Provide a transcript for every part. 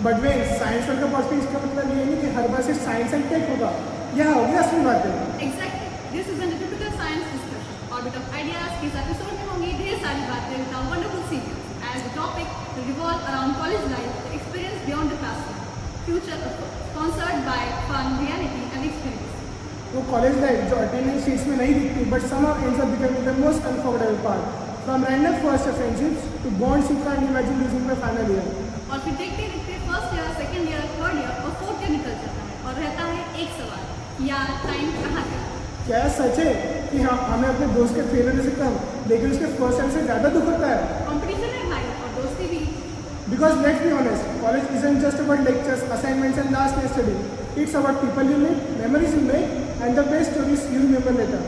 But way science वाले का perspective, इसका मतलब ये नहीं कि हर बार सिर्फ साइंस एंड टेक होगा। यह होगी असली बातें। Exactly. This is a typical science discussion. Orbit of ideas इस एपिसोड में होंगी ढेर सारी बातें with our wonderful seniors. As the topic will revolve around college life, the experience beyond the classroom, future sponsored by fun, reality and experience. वो college life जो attendance sheets में नहीं दिखती but somehow ends up becoming the most unforgettable part. From random first friendships to bonds you can't imagine losing by final year. और फिर देखते देखते first year, second year, third year और fourth year निकल जाता है और रहता है एक सवाल, यार टाइम कहाँ गया? क्या सच है कि हाँ हमें अपने दोस्त के फेल होने से कम लेकिन उसके फर्स्ट टाइम से ज़्यादा दुख होता है? कंपटीशन है भाई और दोस्ती भी। Because let's be honest, college isn't just about lectures, assignments and last day study. It's about people you meet, memories you make, and the best stories you remember later.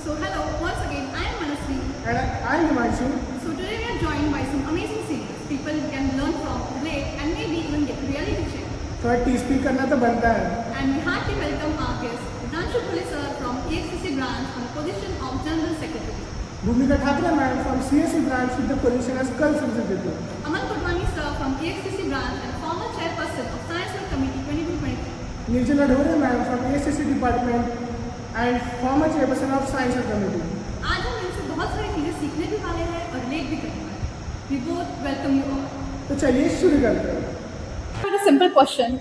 So hello, once again, I am Manasvi. And I'm Himanshu. So today we are joined by some amazing seniors, people you can learn from, relate, and maybe even get reality check. थोड़ा T speak करना तो बनता है। And we heartily welcome our guest, Himanshu Puli sir from EXCC branch on the position of General Secretary. Bhumika Thakre ma'am from CSE branch with the position as Girls Executive. Aman Kotwani sir from EXCC branch and former chairperson of Science Work Committee 22-23. Nirjala Dhore ma'am from ACC department and former chairperson of Science Work Committee. आज हम इनसे बहुत सारी चीज़ें सीखने भी वाले हैं और रिलेट भी करने वाले हैं। We both welcome you all. तो चलिए शुरू करते हैं। A simple question.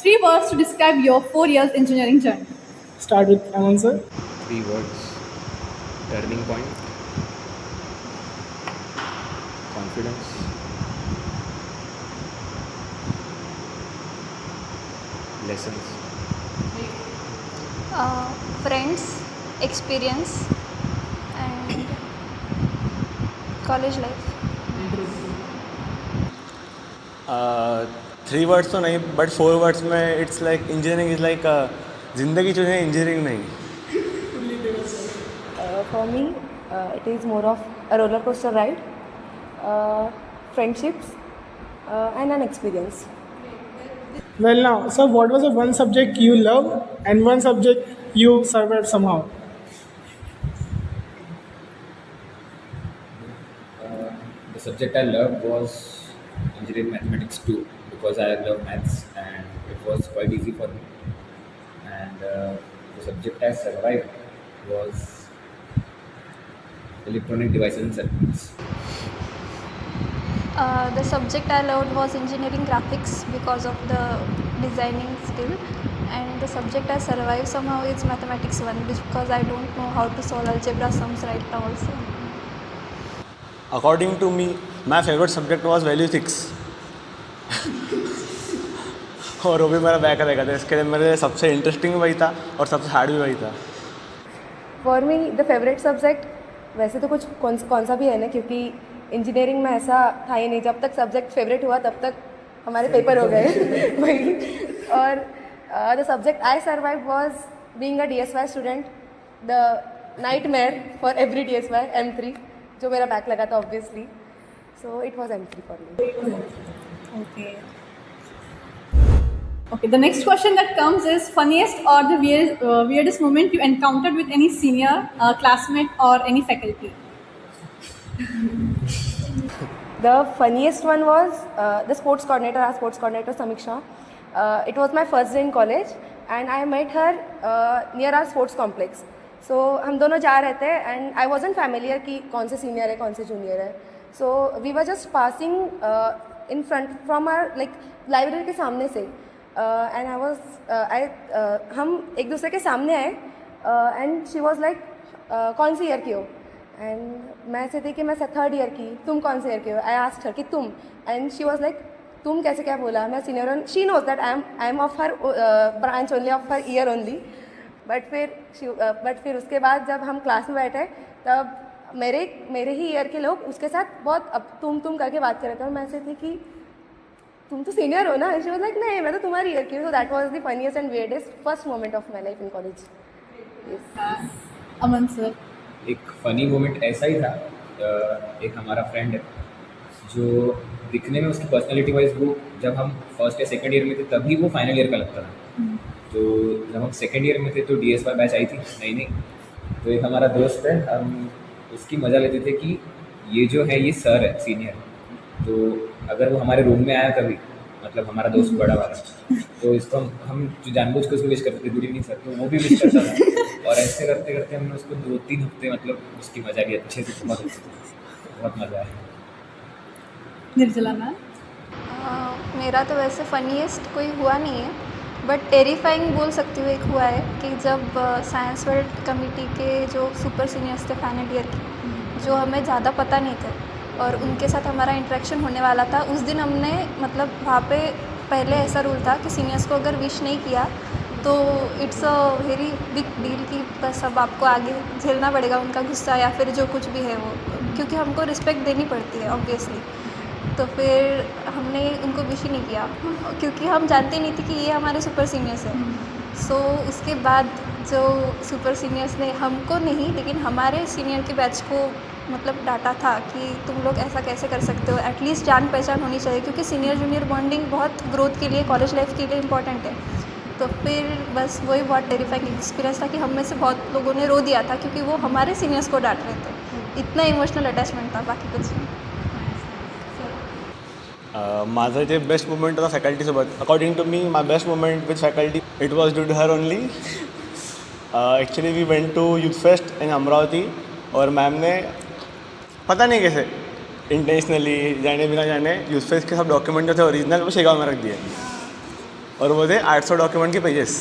3 words to describe your 4 years engineering journey. Start with Aman sir. 3 words: turning point, confidence, lessons. Friends, experience, and college life. 3 words तो नहीं बट 4 वर्ड्स में it's like engineering is like ज़िंदगी जो है engineering नहीं। For me, it is more of a roller coaster ride, friendships, and an experience. Well now, sir, what was the one subject you love and one subject you survived somehow? The subject I loved was engineering mathematics too, because I love maths and it was quite easy for me. And the subject I survived was electronic devices and circuits. The subject I loved was engineering graphics because of the designing skill, and the subject I survived somehow is mathematics 1 because I don't know how to solve algebra sums right now also. According to me my favourite subject was value 6 और वो भी मेरा back रहेगा था। इसके लिए मेरे सबसे इंटरेस्टिंग वही था और सबसे हार्ड भी वही था। For me, the favorite subject वैसे तो कुछ कौन सा भी है ना, क्योंकि इंजीनियरिंग में ऐसा था ही नहीं। जब तक सब्जेक्ट फेवरेट हुआ तब तक हमारे पेपर हो गए वही। और the subject I survive was being a DSY student, the nightmare for every DSY M3, जो मेरा बैक लगा था obviously. So it was M3 for me. Okay, the next question that comes is funniest or the weirdest moment you encountered with any senior, classmate or any faculty. The funniest one was the sports coordinator, our sports coordinator Samiksha. It was my first day in college and I met her near our sports complex. So हम दोनों जा रहे थे and I wasn't familiar कि कौन से senior है कौन से junior है. So we were just passing in front from our like library के सामने से and I was हम एक दूसरे के सामने आए and she was like कौन सी ईयर की हो? एंड मैं ऐसे थी कि मैं 3rd ईयर की, तुम कौन से ईयर के हो? आई आस्क्ड हर कि तुम, एंड शी वाज लाइक तुम कैसे क्या बोला? मैं सीनियर हूँ। She knows that I am of her branch only, of her year only. But फिर उसके बाद जब हम क्लास में बैठे तब मेरे ही ईयर के लोग उसके साथ बहुत अब तुम करके बात कर रहे थे और मैं ऐसे थी कि तुम तो सीनियर हो ना? शी वाज लाइक नहीं, मैं तो तुम्हारी ईयर की हूँ। So that was the funniest and weirdest first moment of my life in college. Aman sir. एक फ़नी मोमेंट ऐसा ही था, एक हमारा फ्रेंड है जो दिखने में उसकी पर्सनालिटी वाइज वो जब हम फर्स्ट या सेकंड ईयर में थे तभी वो फाइनल ईयर का लगता था। तो जब हम सेकंड ईयर में थे तो DSY बैच आई थी नहीं, तो एक हमारा दोस्त है, हम उसकी मज़ा लेते थे कि ये जो है ये सर है सीनियर, तो अगर वो हमारे रूम में आया कभी मतलब हमारा दोस्त बड़ा वाला, तो इसको हम जो जानबूझ के उसको विश करते थे गुड इवनिंग सर, तो वो भी विश करता था। और ऐसे करते करते हमने उसको 2-3 हफ्ते मतलब उसकी मजा भी अच्छे से बहुत मज़ा आया। निर्जला मैम। मेरा तो वैसे फनीएस्ट कोई हुआ नहीं है, बट टेरिफाइंग बोल सकती हूँ एक हुआ है कि जब साइंस वर्ल्ड कमेटी के जो सुपर सीनियर्स थे फाइनल ईयर के, जो हमें ज़्यादा पता नहीं थे और उनके साथ हमारा इंटरेक्शन होने वाला था, उस दिन हमने मतलब वहाँ पे पहले ऐसा रूल था कि सीनियर्स को अगर विश नहीं किया तो it's a very big deal कि बस अब आपको आगे झेलना पड़ेगा उनका गुस्सा या फिर जो कुछ भी है वो, क्योंकि हमको रिस्पेक्ट देनी पड़ती है ऑब्वियसली। तो फिर हमने उनको विश ही नहीं किया क्योंकि हम जानते नहीं थे कि ये हमारे सुपर सीनियर्स हैं। सो उसके बाद जो सुपर सीनियर्स ने हमको नहीं लेकिन हमारे सीनियर के बैच को मतलब डांटा था कि तुम लोग ऐसा कैसे कर सकते हो, एटलीस्ट जान पहचान होनी चाहिए, क्योंकि सीनियर जूनियर बॉन्डिंग बहुत ग्रोथ के लिए, कॉलेज लाइफ के लिए इम्पॉर्टेंट है। तो फिर बस वही बहुत टेरिफाइंग एक्सपीरियंस था कि हम में से बहुत लोगों ने रो दिया था क्योंकि वो हमारे सीनियर्स को डांट रहे थे। इतना इमोशनल अटैचमेंट था, बाकी कुछ नहीं। माझं जे बेस्ट मुमेंट होता फॅकल्टीसोबत, according to me my best moment with faculty it was due to her only. Actually we went to youth fest in Amravati और मैम ने पता नहीं कैसे इंटेंशनली जाने बिना जाने यूथ फेस्ट के सब डॉक्यूमेंट जो थे ओरिजिनल वो शेगांव में रख दिए, और वो थे 800 डॉक्यूमेंट के पेजेस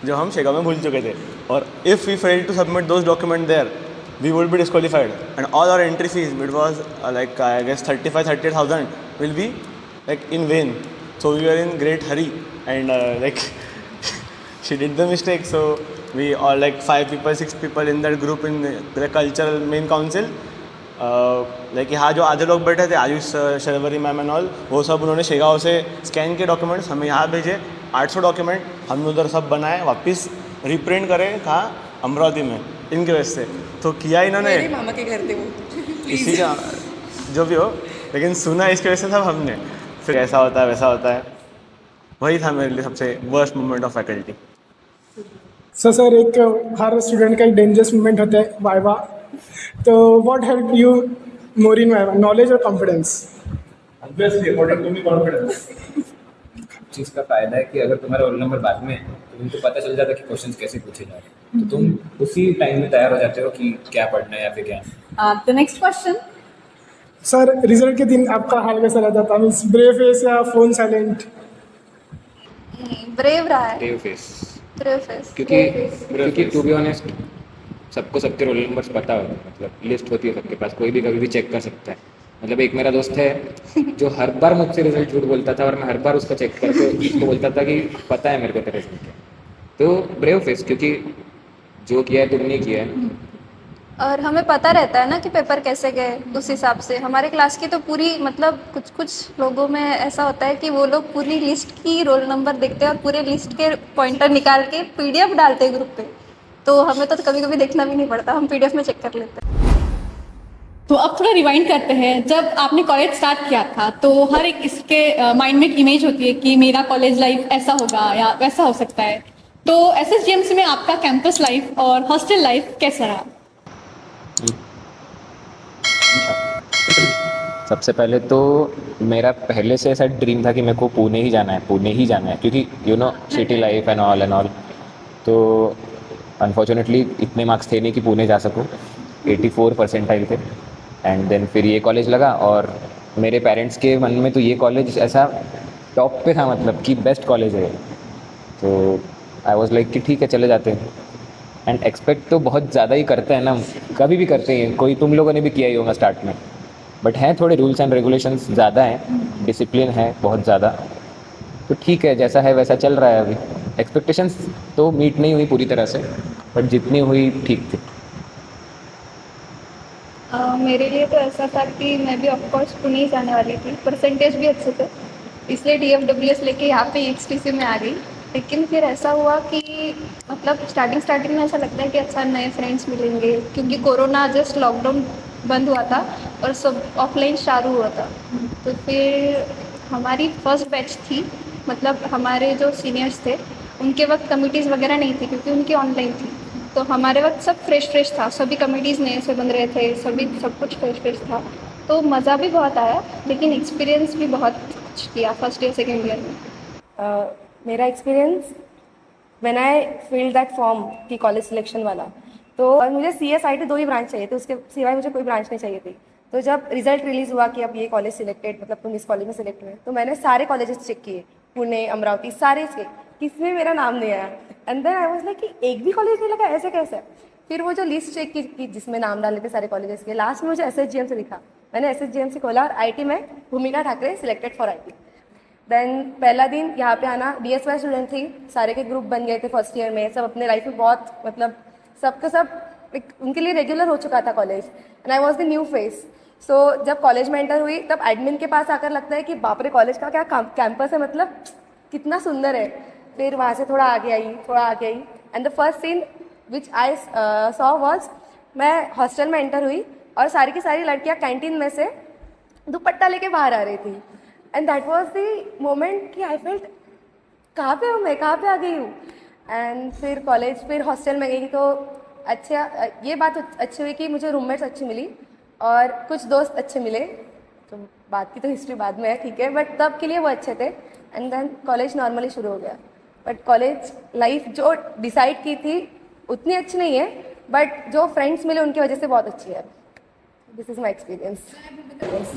जो हम शेगांव में भूल चुके थे। और if we fail to submit those document there we would be disqualified, and all our entry fees, it was like I guess 38,000 will be like in vain. So we were in great hurry, and like she did the mistake. So we all like 5 people 6 people in that group in the cultural main council, like यहाँ जो आधे लोग बैठे थे, Ayush Sharvari ma'am and all, वो सब उन्होंने शेगांव से स्कैन के डॉक्यूमेंट्स हमें यहाँ भेजे। 800 डॉक्यूमेंट हमने उधर सब बनाए, वापस रिप्रिंट करें कहाँ, अमरावती में, इनके वजह से। तो किया इन्होंने, मेरे मामा के घर थे वो। इसी का जो भी हो, लेकिन सुना इसकी वजह से सब हमने। फिर ऐसा होता है वैसा होता है, वही था मेरे लिए सबसे worst moment of faculty. Sir एक हर स्टूडेंट का एक डेंजरस मोमेंट होता है वाइवा, तो what help you more in viva, knowledge और confidence? Obviously according to me confidence. चीज़ का फ़ायदा है कि अगर तुम्हारा रोल नंबर बाद में है तो तुमको पता चल जाता है कि क्वेश्चंस कैसे पूछे जा रहे हैं, तो तुम उसी टाइम में तैयार हो जाते हो कि क्या पढ़ना है या फिर क्या। The next question. Sir result के दिन आपका हाल कैसा रहता था, मीन्स ब्रेव फेस या फोन साइलेंट? ब्रेव रहा है, ब्रेव फेस, ब्रेव फेस। क्योंकि टू बी ऑनेस्ट सबको सबके रोल नंबर्स पता होते हैं, मतलब लिस्ट होती है सबके पास, कोई भी कभी भी चेक कर सकता है। मतलब एक मेरा दोस्त है जो हर बार मुझसे रिजल्ट झूठ बोलता था और मैं हर बार उसका चेक करके उसको बोलता था कि पता है मेरे को तेरे रिजल्ट क्या। तो ब्रेव फेस, क्योंकि जो किया है तुमने किया है। और हमें पता रहता है ना कि पेपर कैसे गए, उस हिसाब से। हमारे क्लास की तो पूरी मतलब कुछ लोगों में ऐसा होता है कि वो लोग पूरी लिस्ट की रोल नंबर देखते हैं और पूरे लिस्ट के पॉइंटर निकाल के PDF डालते हैं ग्रुप पे, तो हमें तो कभी कभी देखना भी नहीं पड़ता, हम PDF में चेक कर लेते हैं। तो अब थोड़ा रिवाइंड करते हैं, जब आपने कॉलेज स्टार्ट किया था तो हर एक इसके माइंड में एक इमेज होती है कि मेरा कॉलेज लाइफ ऐसा होगा या वैसा हो सकता है। तो SSGMC में आपका कैंपस लाइफ और हॉस्टल लाइफ कैसा रहा? सबसे पहले तो मेरा पहले से ऐसा ड्रीम था कि मेरे को पुणे ही जाना है, क्योंकि you know city life and all. तो अनफॉर्चुनेटली इतने मार्क्स थे नहीं कि पुणे जा सकूँ, 84 परसेंटाइल थे। एंड देन फिर ये कॉलेज लगा, और मेरे पेरेंट्स के मन में तो ये कॉलेज ऐसा टॉप पे था, मतलब कि बेस्ट कॉलेज है। तो आई वाज लाइक कि ठीक है चले जाते हैं। एंड एक्सपेक्ट तो बहुत ज़्यादा ही करते हैं ना, कभी भी करते हैं, कोई तुम लोगों ने भी किया ही होगा स्टार्ट में, बट हैं थोड़े रूल्स एंड रेगुलेशंस ज़्यादा हैं, डिसिप्लिन है बहुत ज़्यादा। तो ठीक है, जैसा है वैसा चल रहा है। अभी एक्सपेक्टेशंस तो मीट नहीं हुई पूरी तरह से, बट जितनी हुई ठीक थी। मेरे लिए तो ऐसा था कि मैं भी ऑफकोर्स पुणे ही जाने वाली थी, परसेंटेज भी अच्छे थे, इसलिए DFWS लेके यहाँ पे EXTC में आ गई। लेकिन फिर ऐसा हुआ कि मतलब स्टार्टिंग में ऐसा लगता है कि अच्छा नए फ्रेंड्स मिलेंगे, क्योंकि कोरोना जस्ट लॉकडाउन बंद हुआ था और सब ऑफलाइन चालू हुआ था। तो फिर हमारी फर्स्ट बैच थी, मतलब हमारे जो सीनियर्स थे उनके वक्त कमिटीज़ वगैरह नहीं थी क्योंकि उनकी ऑनलाइन थी। तो हमारे वक्त सब फ्रेश था, सभी कमिटीज़ नए से बन रहे थे, सब कुछ फ्रेश था। तो मज़ा भी बहुत आया, लेकिन एक्सपीरियंस भी बहुत कुछ किया फर्स्ट ईयर सेकेंड ईयर में? मेरा experience when I field that form की कॉलेज सिलेक्शन वाला, तो और मुझे CSIT 2 ही ब्रांच चाहिए थे, उसके सिवाय मुझे कोई ब्रांच नहीं चाहिए थी। तो जब रिजल्ट रिलीज़ हुआ कि अब ये कॉलेज सिलेक्टेड, मतलब तुम इस कॉलेज में सिलेक्ट हुए, तो मैंने सारे कॉलेजेस चेक किए, पुणे, अमरावती, सारे चेक, किसी में मेरा नाम नहीं आया। And then I was like कि एक भी कॉलेज नहीं लगा, ऐसे कैसे? फिर वो जो लिस्ट चेक की जिसमें नाम डाले थे सारे कॉलेजेस के, लास्ट में मुझे SSGM से लिखा। मैंने SSGM से खोला और IT में Bhumika Thackeray selected for IT। Then पहला दिन यहाँ पे आना, DSY स्टूडेंट थी, सारे के ग्रुप बन गए थे फर्स्ट ईयर में, सब अपने लाइफ में बहुत मतलब सबके सब उनके लिए रेगुलर हो चुका था college, and I was the new face. So जब कॉलेज में एंटर हुई तब एडमिन के पास आकर लगता है कि बाप रे कॉलेज का क्या कैंपस है, मतलब कितना सुंदर है। फिर वहाँ से थोड़ा आगे I and the first scene which I saw was, मैं हॉस्टल में एंटर हुई और सारी की सारी लड़कियाँ कैंटीन में से दुपट्टा लेके बाहर आ रही थी, and that was the moment कि आई फेल्ट कहाँ पे हूँ मैं, कहाँ पे आ गई हूँ। एंड फिर कॉलेज, फिर हॉस्टल में गई तो अच्छा, ये बात अच्छी हुई कि मुझे रूममेट्स अच्छी मिली और कुछ दोस्त अच्छे मिले, तो बात की तो हिस्ट्री बाद में है, ठीक है, बट तब के लिए वो अच्छे थे। एंड देन कॉलेज नॉर्मली शुरू हो गया, बट कॉलेज लाइफ जो डिसाइड की थी उतनी अच्छी नहीं है, बट जो फ्रेंड्स मिले उनकी वजह से बहुत अच्छी है। This is my experience.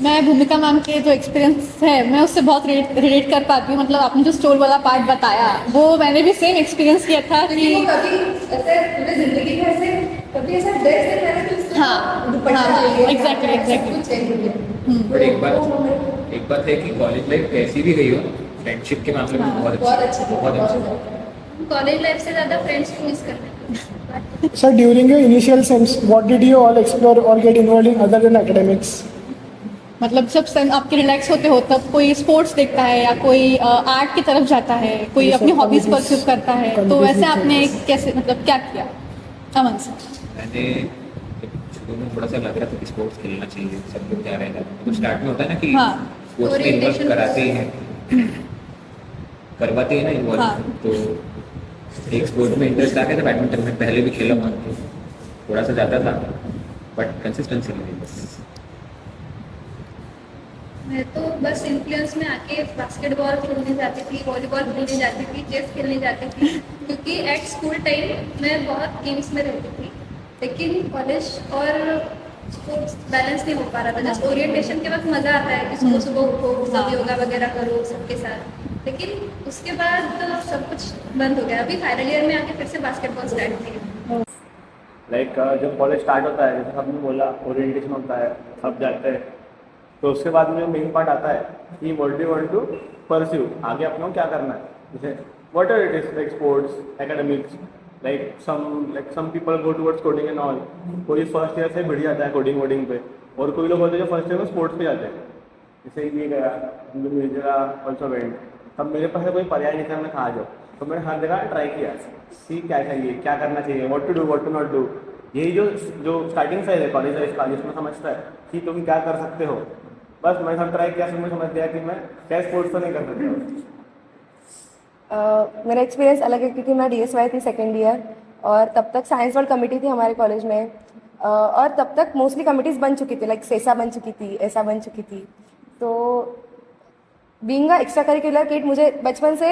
मैं भूमिका मैम के जो एक्सपीरियंस है मैं उससे बहुत रिलेट कर पाती हूँ। मतलब आपने जो स्टोर वाला पार्ट बताया वो मैंने भी सेम एक्सपीरियंस किया था कि कभी ऐसे पूरे जिंदगी में ऐसे कभी ऐसा ड्रेस नहीं पहना कि उसका हाँ एग्जैक्टली कुछ चेंज हो गया। बट एक बात है कि कॉलेज लाइफ कैसी भी गई हो, फ्रेंडशिप के मामले में बहुत अच्छी। कॉलेज लाइफ से ज़्यादा फ्रेंड्स को मिस करते हैं। So during your initial sems, what did you all explore or get involved in other than academics? मतलब जब सन आपके रिलैक्स होते हो तब कोई स्पोर्ट्स देखता है या कोई आर्ट की तरफ जाता है, कोई अपनी हॉबीज परस्यू करता है, तो वैसे आपने कैसे मतलब क्या किया? अमन से मैंने शुरू में थोड़ा सा लग रहा था कि स्पोर्ट्स खेलना चाहिए, सब लोग जा रहे हैं, तो स्टार्ट में होता है ना कि स्पोर्ट्स में इन्वॉल्व कराते ही हैं, करवाते हैं ना इन्वॉल्व। तो एक स्पोर्ट में इंटरेस्ट आ गया था, बैडमिंटन में पहले भी खेला हुआ, तो थोड़ा सा ज़्यादा था, बट कंसिस्टेंसी नहीं बस। मैं तो बस इन्फ्लुएंस में आके बास्केटबॉल खेलने जाती थी, वॉलीबॉल खेलने जाती थी, चेस खेलने जाती थी, क्योंकि एट स्कूल टाइम मैं बहुत गेम्स में रहती थी, लेकिन कॉलेज और स्पोर्ट्स बैलेंस नहीं हो पा रहा था। जस्ट ओरिएंटेशन के वक्त मज़ा आता है कि सुबह सुबह उठो, सब योगा वगैरह करो सबके साथ, लेकिन उसके बाद तो सब कुछ बंद हो गया। अभी फाइनल ईयर में आके फिर से बास्केटबॉल स्टार्ट किया। लाइक जब कॉलेज स्टार्ट होता है, जैसे सबने बोला ओरिएंटेशन होता है, सब जाते हैं, तो उसके बाद में मेन पार्ट आता है कि what do want to pursue, आगे अपने को क्या करना है। जैसे whatever it is, like sports, academics, like some people go towards coding and all. कोई फर्स्ट ईयर से बढ़ जाता है कोडिंग वोडिंग पे, और कोई लोग होते हैं जो फर्स्ट ईयर में स्पोर्ट्स पे जाते हैं। जैसे ये गया मेरा ऑल्सो वेंट, तब मेरे पास कोई पर्याय नहीं था मैं कहाँ जाऊँ, तो मैंने हर जगह ट्राई किया कि क्या चाहिए, क्या करना चाहिए, what to do, what to not do. यही जो स्टार्टिंग फेज है कॉलेज लाइफ का, जिसमें समझता है कि तुम क्या कर सकते हो। बस मैंने सब ट्राई किया, फिर मैं समझ गया कि मैं क्या स्पोर्ट्स तो नहीं कर सकता। मेरा एक्सपीरियंस अलग है क्योंकि मैं DSY थी सेकेंड ईयर, और तब तक साइंस वर्ल्ड कमेटी थी हमारे कॉलेज में, और तब तक मोस्टली कमिटीज़ बन चुकी थी, लाइक सेसा बन चुकी थी, ऐसा बन चुकी थी। तो being a extra curricular kid, मुझे बचपन से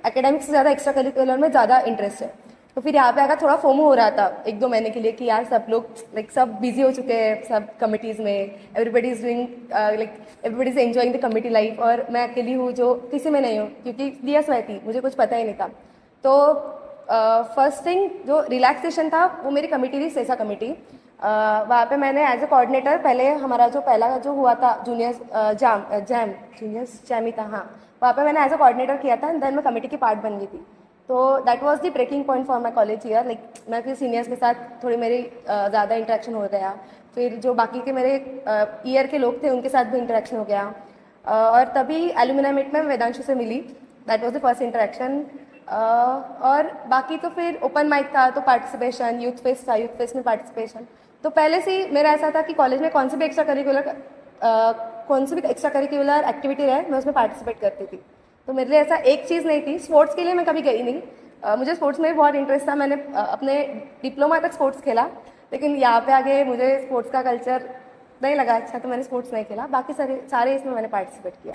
एकेडमिक्स से ज़्यादा एक्स्ट्रा करिकुलर में ज़्यादा इंटरेस्ट है। तो फिर यहाँ पे आकर थोड़ा फोमो हो रहा था 1-2 महीने के लिए कि यार सब लोग लाइक सब बिजी हो चुके हैं सब कमिटीज़ में, everybody is doing like everybody is enjoying the committee life, और मैं अकेली हूँ जो किसी में नहीं हूँ क्योंकि DSY थी, मुझे कुछ पता ही नहीं था। तो फर्स्ट थिंग जो रिलैक्सेशन था वो मेरी कमिटी थी, सेसा कमिटी। वहाँ पे मैंने एज ए कोऑर्डिनेटर, पहले हमारा जो पहला जो हुआ था जूनियर्स जूनियर्स जैम ही था, हाँ, वहाँ पे मैंने एज ए कोऑर्डिनेटर किया था, एंड देन मैं कमेटी की पार्ट बन गई थी। तो that was the breaking point for my college year. Like मैं फिर सीनियर्स के साथ थोड़ी मेरी ज़्यादा इंटरेक्शन हो गया, फिर जो बाकी के मेरे ईयर के लोग थे उनके साथ भी इंटरेक्शन हो गया, और तभी एल्यूमिनाई मीट में वेदांशु से मिली, that was the first interaction. और बाकी तो फिर ओपन माइक था तो पार्टिसिपेशन, यूथ फेस्ट था, यूथ फेस्ट में पार्टिसिपेशन। तो पहले से ही मेरा ऐसा था कि कॉलेज में कौन सी भी एक्स्ट्रा करिकुलर एक्टिविटी रहे मैं उसमें पार्टिसिपेट करती थी। तो मेरे लिए ऐसा एक चीज़ नहीं थी। स्पोर्ट्स के लिए मैं कभी गई नहीं, मुझे स्पोर्ट्स में बहुत इंटरेस्ट था, मैंने अपने डिप्लोमा तक स्पोर्ट्स खेला, लेकिन यहाँ पे आगे मुझे स्पोर्ट्स का कल्चर नहीं लगा अच्छा, तो मैंने स्पोर्ट्स नहीं खेला। बाकी सारे इसमें मैंने पार्टिसिपेट किया।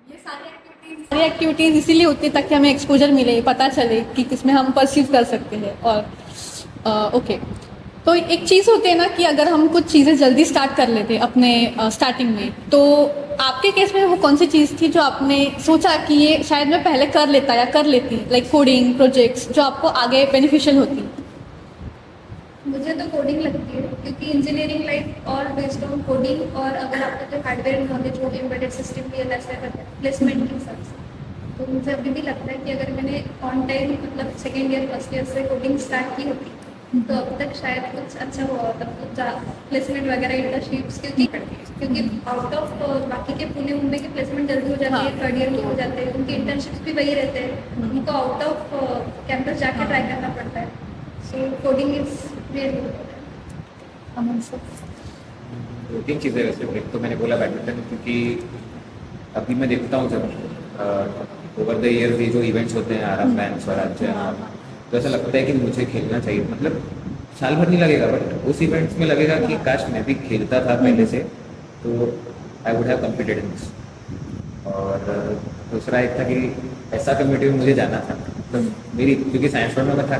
सारी एक्टिविटीज़ इसीलिए होती है ताकि हमें एक्सपोजर मिले, पता चले कि किसमें हम परसीव कर सकते हैं। और ओके, तो एक चीज़ होती है ना कि अगर हम कुछ चीज़ें जल्दी स्टार्ट कर लेते अपने स्टार्टिंग में, तो आपके केस में वो कौन सी चीज़ थी जो आपने सोचा कि ये शायद मैं पहले कर लेता या कर लेती, लाइक कोडिंग प्रोजेक्ट्स, जो आपको आगे बेनिफिशियल होती? मुझे तो कोडिंग लगती है क्योंकि इंजीनियरिंग लाइफ और बेस्ड ऑन कोडिंग, और अगर आपका जो हार्डवेयर नॉलेज हो एम्बेडेड सिस्टम भी ऐसा करता है प्लेसमेंट के हिसाब से, तो मुझे अभी भी लगता है कि अगर मैंने ऑन टाइम मतलब सेकेंड ईयर फर्स्ट ईयर से कोडिंग स्टार्ट की होती तो अब तक शायद कुछ अच्छा हुआ होता, मतलब प्लेसमेंट वगैरह इंटर्नशिप्स क्योंकि आउट ऑफ बाकी के पुणे मुंबई के प्लेसमेंट जल्दी हो जाती है, थर्ड ईयर में हो जाते हैं, उनके इंटर्नशिप्स भी वही रहते हैं, उनको आउट ऑफ कैंपस जाके ट्राई करना पड़ता है। सो कोडिंग इज रियली दो तीन चीज़ें वैसे, एक तो मैंने बोला बैडमिंटन, क्योंकि अभी मैं देखता हूँ जब ओवर द ईयर ये जो इवेंट्स होते हैं आराम बैंड स्वराज्य, तो ऐसा लगता है कि मुझे खेलना चाहिए, मतलब साल भर नहीं लगेगा बट उस इवेंट्स में लगेगा कि काश मैं भी खेलता था पहले से, तो I would have competed in this. और दूसरा एक था कि ऐसा कम्युनिटी में मुझे जाना था, मतलब मेरी क्योंकि साइंस पढ़ना में था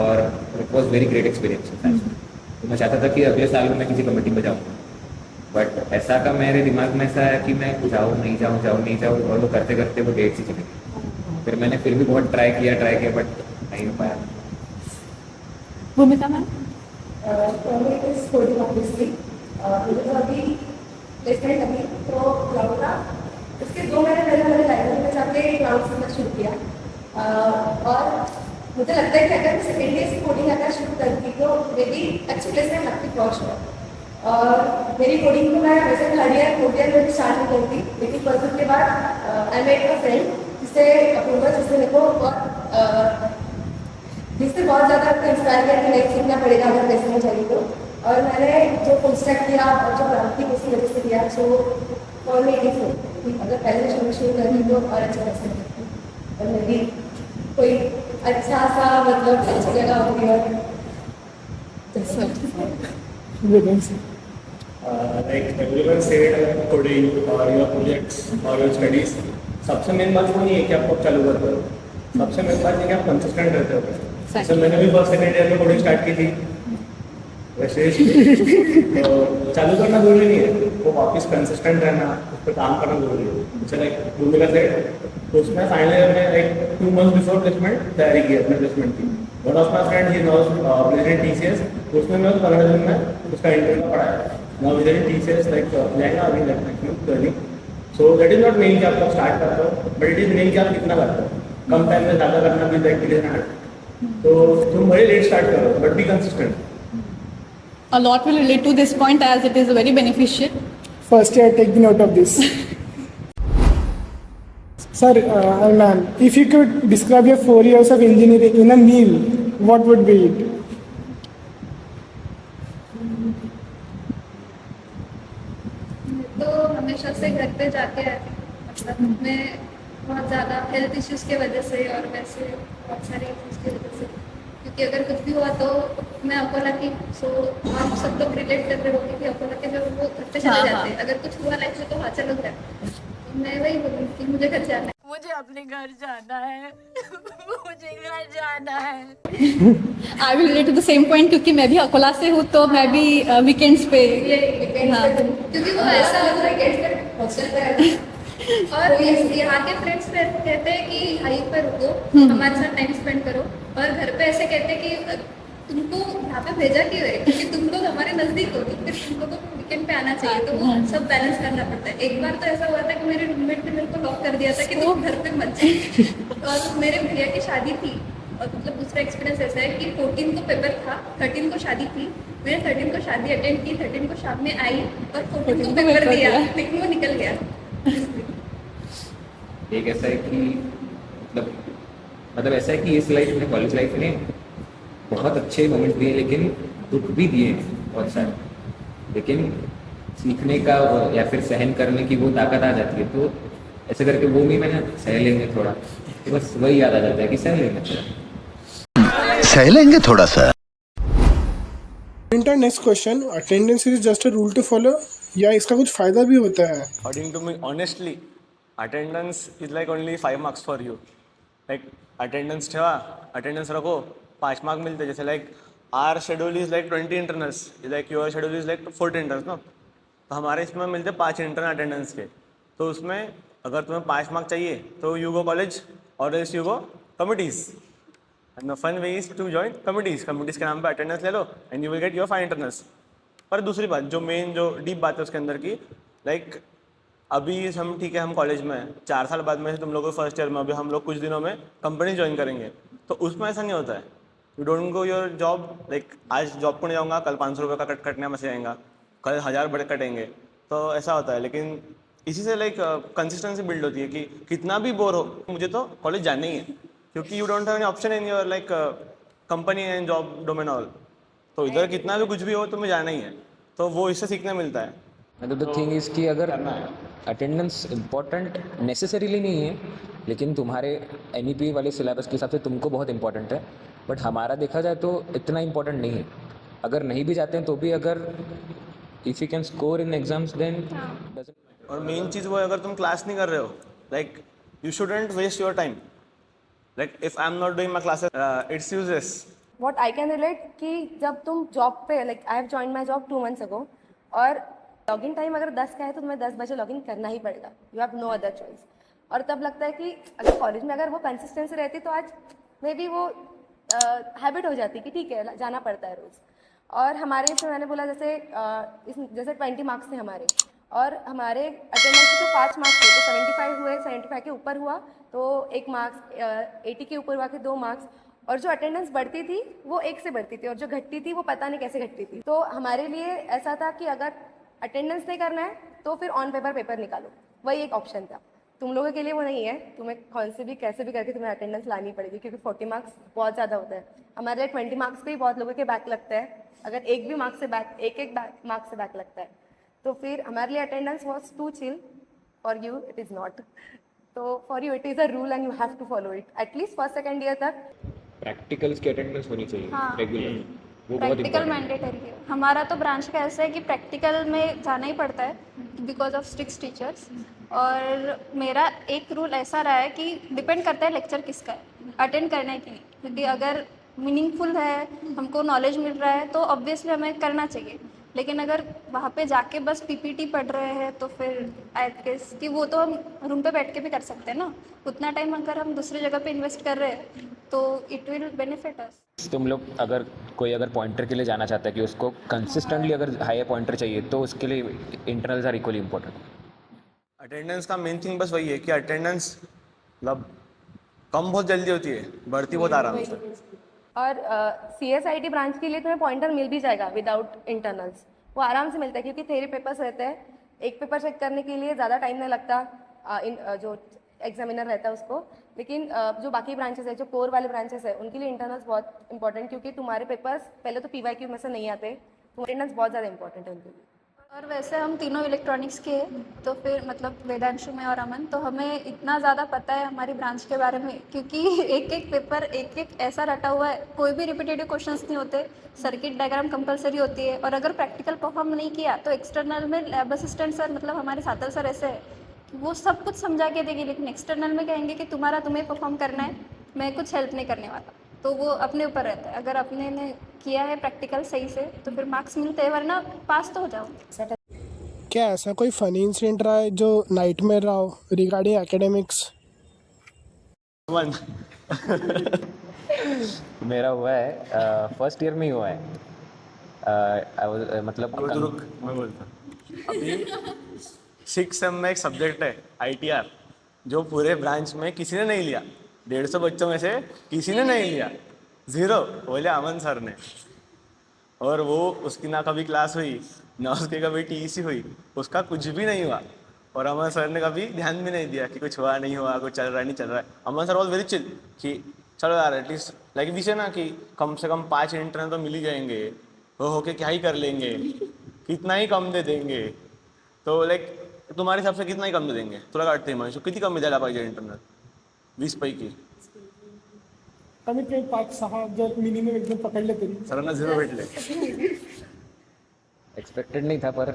और it was very great experience science में, तो मैं चाहता था कि अगले साल में मैं किसी कमेटी में जाऊँ, बट ऐसा का मेरे दिमाग में ऐसा है कि मैं जाऊँ नहीं जाऊँ, और वो करते करते वो डेट से चले गई। फिर मैंने फिर भी बहुत ट्राई किया बट नहीं हो पाया। भूमिका मैम? कोडिंग ऑब्वियसली मुझे तो अभी प्लेसमेंट अभी तो क्लाउड था, उसके 2 महीने पहले मैंने लाइब्रेरी में जाके क्लाउड सीखना शुरू किया, और मुझे लगता है कि अगर मैं सेकेंड ईयर से कोडिंग करना शुरू करती तो मेरी अच्छी प्लेसमेंट लगती फॉर श्योर। और मेरी कोडिंग को मैं वैसे थर्ड ईयर फोर्थ ईयर में भी स्टार्ट नहीं करती, लेकिन परसों के बाद आई मेड अ फ्रेंड जिससे अप्रूवल, जिससे मेरे को जिससे बहुत ज़्यादा इंस्पायर किया कि नहीं सीखना पड़ेगा अगर प्लेसमेंट चाहिए तो। और मैंने जो फुल स्टैक किया और जो क्रांति उसकी वजह से किया, so for me it is अगर पहले शुरू करती तो और अच्छा कर सकती, और मेरी कोई अच्छा सा मतलब अच्छी जगह होती है। Like everyone said, coding or your projects or your studies, सबसे मेन बात वो नहीं है कि आप कब चालू करते हो, सबसे मेन बात है कि आप कंसिस्टेंट रहते हो। जैसे मैंने भी फर्स्ट सेकेंड ईयर में कोडिंग स्टार्ट की थी, वैसे तो चालू करना जरूरी नहीं है, वो वापस कंसिस्टेंट रहना, उस पर काम करना जरूरी है। जैसे लाइक भूमिका सेड, तो उसमें फाइनल ईयर में लाइक 2 months बिफोर प्लेसमेंट तैयारी की अपने प्लेसमेंट की। One of my friend he now placement TCS, उसमें मैं 15 दिन में उसका इंटरव्यू पढ़ाया। नाउ विद TCS लाइक जाएगा अभी like, so that is not meaning कि आप कब स्टार्ट करते हो, बट इट इज मीनिंग कि आप कितना करते हो। कम टाइम में ज़्यादा करना भी लाइक इट इज हार्ड, तो तुम बड़े लेट स्टार्ट करो but be consistent. A lot will relate to this point as it is very beneficial. First year, take the note of this. Sir, ma'am, if you could describe your 4 years of engineering in a meal, what would be it? तो हमेशा से घर पे जाके आती, मतलब मैं बहुत ज़्यादा हेल्थ इश्यूज़ की वजह से और वैसे बहुत सारी इश्यूज़ की वजह से, क्योंकि अगर कुछ भी हुआ तो मैं अकोला की, सो आप सब लोग रिलेट कर रहे होंगे कि अकोला के लोग वो घर पे चले जाते हैं, अगर कुछ हुआ लाइफ में तो हाँ चलो घर। तो मैं वही बोलूँ कि मुझे घर जाना है, मुझे अपने घर जाना है, मुझे घर जाना है। I will relate to the same point क्योंकि मैं भी अकोला से हूँ, तो मैं भी वीकेंड्स पे ये weekends पे, क्योंकि वो ऐसा होता है कि हॉस्टल पे रहता है और यहाँ के फ्रेंड्स कहते हैं कि हाई पर रुको, हमारे साथ टाइम स्पेंड करो, और घर पे ऐसे कहते हैं कि तुमको यहाँ पे भेजा क्यों है, क्योंकि तुम लोग हमारे नजदीक हो, तो फिर तुम लोगों को वीकेंड पे आना चाहिए, तो वो सब बैलेंस करना पड़ता है। एक बार तो ऐसा हुआ था कि मेरे रूममेट ने मेरे को लॉक कर दिया था कि तुम घर पे मत जाइए, और मेरे भैया की शादी थी, और मतलब दूसरा एक्सपीरियंस ऐसा है कि 14 को पेपर था, 13 को शादी थी, मैंने 13 को शादी अटेंड की, 13 को शाम में आई और 14 को पेपर दिया, लेकिन वो निकल गया। एक ऐसा है कि मतलब ऐसा है कि इस लाइफ में, कॉलेज लाइफ में बहुत अच्छे मोमेंट दिए, लेकिन दुख भी दिए बहुत सारे, लेकिन सीखने का या फिर सहन करने की वो ताकत आ जाती है, तो ऐसे करके वो भी मैंने सह लेंगे थोड़ा, तो बस वही याद आ जाता है कि सह लेंगे थोड़ा, सह लेंगे थोड़ा सा। Next question, attendance is just a rule to follow या इसका कुछ फायदा भी होता है? According to me honestly attendance is like only 5 marks for you. Like attendance ठेवा, अटेंडन्स रखो, 5 मार्क मिलते. जैसे like our schedule is like 20 internals, like your schedule is like 40 internals no. तो हमारे इसमें मिलते 5 इंटरनल अटेंडेंस के. तो उसमें अगर तुम्हें 5 मार्क चाहिए तो यू गो कॉलेज और else you go committees. And the fun way is to join committees. Committees के नाम पे अटेंडेंस ले लो and you will get your 5 internals. पर दूसरी बात जो मेन जो डीप बात है उसके अंदर की, लाइक अभी हम ठीक है हम कॉलेज में हैं, 4 साल बाद में से तुम लोग फर्स्ट ईयर में, अभी हम लोग कुछ दिनों में कंपनी ज्वाइन करेंगे. तो उसमें ऐसा नहीं होता है. You don't go your job, like आज जॉब को नहीं जाऊँगा, कल 500 रुपये का कटने में से आएगा, कल 1000 बड़े कटेंगे. तो ऐसा होता है. लेकिन इसी से लाइक कंसिस्टेंसी बिल्ड होती है कि कितना भी बोर हो मुझे तो कॉलेज जाना ही है, क्योंकि you don't have any option in your like company and job domain all. तो इधर कितना भी कुछ भी हो तुम्हें जाना ही है. तो वो इससे सीखने मिलता है. मतलब द थिंग इज़ कि अगर अटेंडेंस इम्पॉर्टेंट नेसेसरीली नहीं है, लेकिन तुम्हारे NEP वाले सिलेबस के हिसाब से तुमको बहुत इंपॉर्टेंट है. बट हमारा देखा जाए तो इतना इंपॉर्टेंट नहीं है. अगर नहीं भी जाते हैं तो भी अगर if you can score in exams then doesn't. और मेन चीज़ वो है, अगर तुम क्लास नहीं कर रहे हो, like you shouldn't waste your time. Like if I am not doing my classes it's useless. What I can relate कि जब तुम जॉब पे, like I have join my job 2 months ago, और लॉगिन टाइम अगर 10 का है तो तुम्हें 10 बजे लॉगिन करना ही पड़ेगा. You have no other choice. और तब लगता है कि अगर कॉलेज में अगर वो कंसिस्टेंसी रहती तो आज मे बी वो हैबिट हो जाती कि ठीक है जाना पड़ता है रोज़. और हमारे इसमें मैंने बोला जैसे जैसे 20 मार्क्स थे हमारे, और हमारे अटेंडेंस के जो 5 मार्क्स थे तो 75 हुए, 75 के ऊपर हुआ तो 1 मार्क्स, 80 के ऊपर हुआ के 2 मार्क्स. और जो अटेंडेंस बढ़ती थी वो 1 से बढ़ती थी, और जो घटती थी वो पता नहीं कैसे घटती थी. तो हमारे लिए ऐसा था कि अगर अटेंडेंस नहीं करना है तो फिर ऑन पेपर निकालो, वही एक ऑप्शन था. तुम लोगों के लिए वो नहीं है, तुम्हें कौन से भी कैसे भी करके तुम्हें अटेंडेंस लानी पड़ेगी, क्योंकि 40 मार्क्स बहुत ज़्यादा होता है. हमारे लिए 20 मार्क्स पे ही बहुत लोगों के बैक लगता है. अगर एक भी मार्क्स से बैक, एक मार्क्स से बैक लगता है तो फिर हमारे लिए attendance was too chill. For you it is not. तो for you it is a rule and you have to follow it. At least first second year तक प्रैक्टिकल्स की अटेंडेंस होनी चाहिए हाँ. रेगुलर. वो बहुत प्रैक्टिकल इंपॉर्टेंट है. मैंडेटरी है. हमारा तो ब्रांच का ऐसा है कि प्रैक्टिकल में जाना ही पड़ता है बिकॉज ऑफ स्ट्रिक्ट टीचर्स. और मेरा एक रूल ऐसा रहा है कि डिपेंड करता है लेक्चर किसका है अटेंड करने की, क्योंकि अगर मीनिंगफुल है, हमको नॉलेज मिल रहा है तो ऑब्वियसली हमें करना चाहिए. लेकिन अगर वहाँ पे जाके बस PPT पढ़ रहे हैं तो फिर आई गेस कि वो तो हम रूम पे बैठ के भी कर सकते हैं ना. उतना टाइम अगर हम दूसरी जगह पे इन्वेस्ट कर रहे हैं तो इट विल बेनिफिट अस. तुम लोग अगर कोई अगर पॉइंटर के लिए जाना चाहता है कि उसको कंसिस्टेंटली अगर हाई पॉइंटर चाहिए तो उसके लिए internals are equally important. Attendance का मेन थिंग बस वही है कि अटेंडेंस मतलब कम बहुत जल्दी होती है, बढ़ती बहुत आराम से. और CSIT ब्रांच के लिए तुम्हें पॉइंटर मिल भी जाएगा विदाउट इंटरनल्स. वो आराम से मिलता है क्योंकि थ्योरी पेपर्स रहते हैं. एक पेपर चेक करने के लिए ज़्यादा टाइम नहीं लगता जो एग्जामिनर रहता है उसको. लेकिन जो बाकी ब्रांचेस है, जो कोर वाले ब्रांचेस है, उनके लिए इंटरनल्स बहुत इंपॉर्टेंट, क्योंकि तुम्हारे पेपर्स पहले तो PYQ में से नहीं आते, तो अटेंडेंस बहुत ज़्यादा इंपॉर्टेंट है उनके लिए. और वैसे हम तीनों इलेक्ट्रॉनिक्स के हैं तो फिर मतलब वेदांशु में और अमन, तो हमें इतना ज़्यादा पता है हमारी ब्रांच के बारे में, क्योंकि एक पेपर एक ऐसा रटा हुआ है, कोई भी रिपीटेटिव क्वेश्चंस नहीं होते. सर्किट डायग्राम कंपलसरी होती है, और अगर प्रैक्टिकल परफॉर्म नहीं किया तो एक्सटर्नल में लैब असिस्टेंट सर, मतलब हमारे सातल सर ऐसे है कि वो सब कुछ समझा के देंगे, लेकिन एक्सटर्नल में कहेंगे कि तुम्हें परफॉर्म करना है, मैं कुछ हेल्प नहीं करने वाला. तो वो अपने ऊपर रहता है. अगर अपने ने किया है प्रैक्टिकल सही से तो फिर मार्क्स मिलते हैं, वरना पास तो हो जाओ. क्या ऐसा कोई फनी इंसिडेंट रहा है जो नाइटमेयर रहा हो रिगार्डिंग एकेडमिक्स? मेरा हुआ है फर्स्ट ईयर में ही हुआ है. मतलब रुक मैं बोलता हूँ. अभी 6 सेम में एक सब्जेक्ट है ITR, जो पूरे ब्रांच में किसी ने नहीं लिया. 150 बच्चों में से किसी ने नहीं लिया, 0 बोले अमन सर ने. और वो उसकी ना कभी क्लास हुई ना उसकी कभी TEC हुई, उसका कुछ भी नहीं हुआ. और अमन सर ने कभी ध्यान भी नहीं दिया कि कुछ हुआ नहीं हुआ, कुछ चल रहा है नहीं चल रहा है. अमन सर वॉज वेरी चिल कि चलो यार एटलीस्ट लाइक विषय ना कि कम से कम 5 इंटरनल तो मिल ही जाएंगे, वो होके क्या ही कर लेंगे, कितना ही कम दे देंगे. तो लाइक तुम्हारे हिसाब से कितना ही कम दे देंगे तुला वाटते हिमांशु? किती कमी द्यायला पाहिजे इंटरनल 20 पैकी? कमीत कमी 5-6 जर मिनिमम एकदम पकडले तरी. सरांना 0 भेटले. एक्सपेक्टेड नहीं था, पर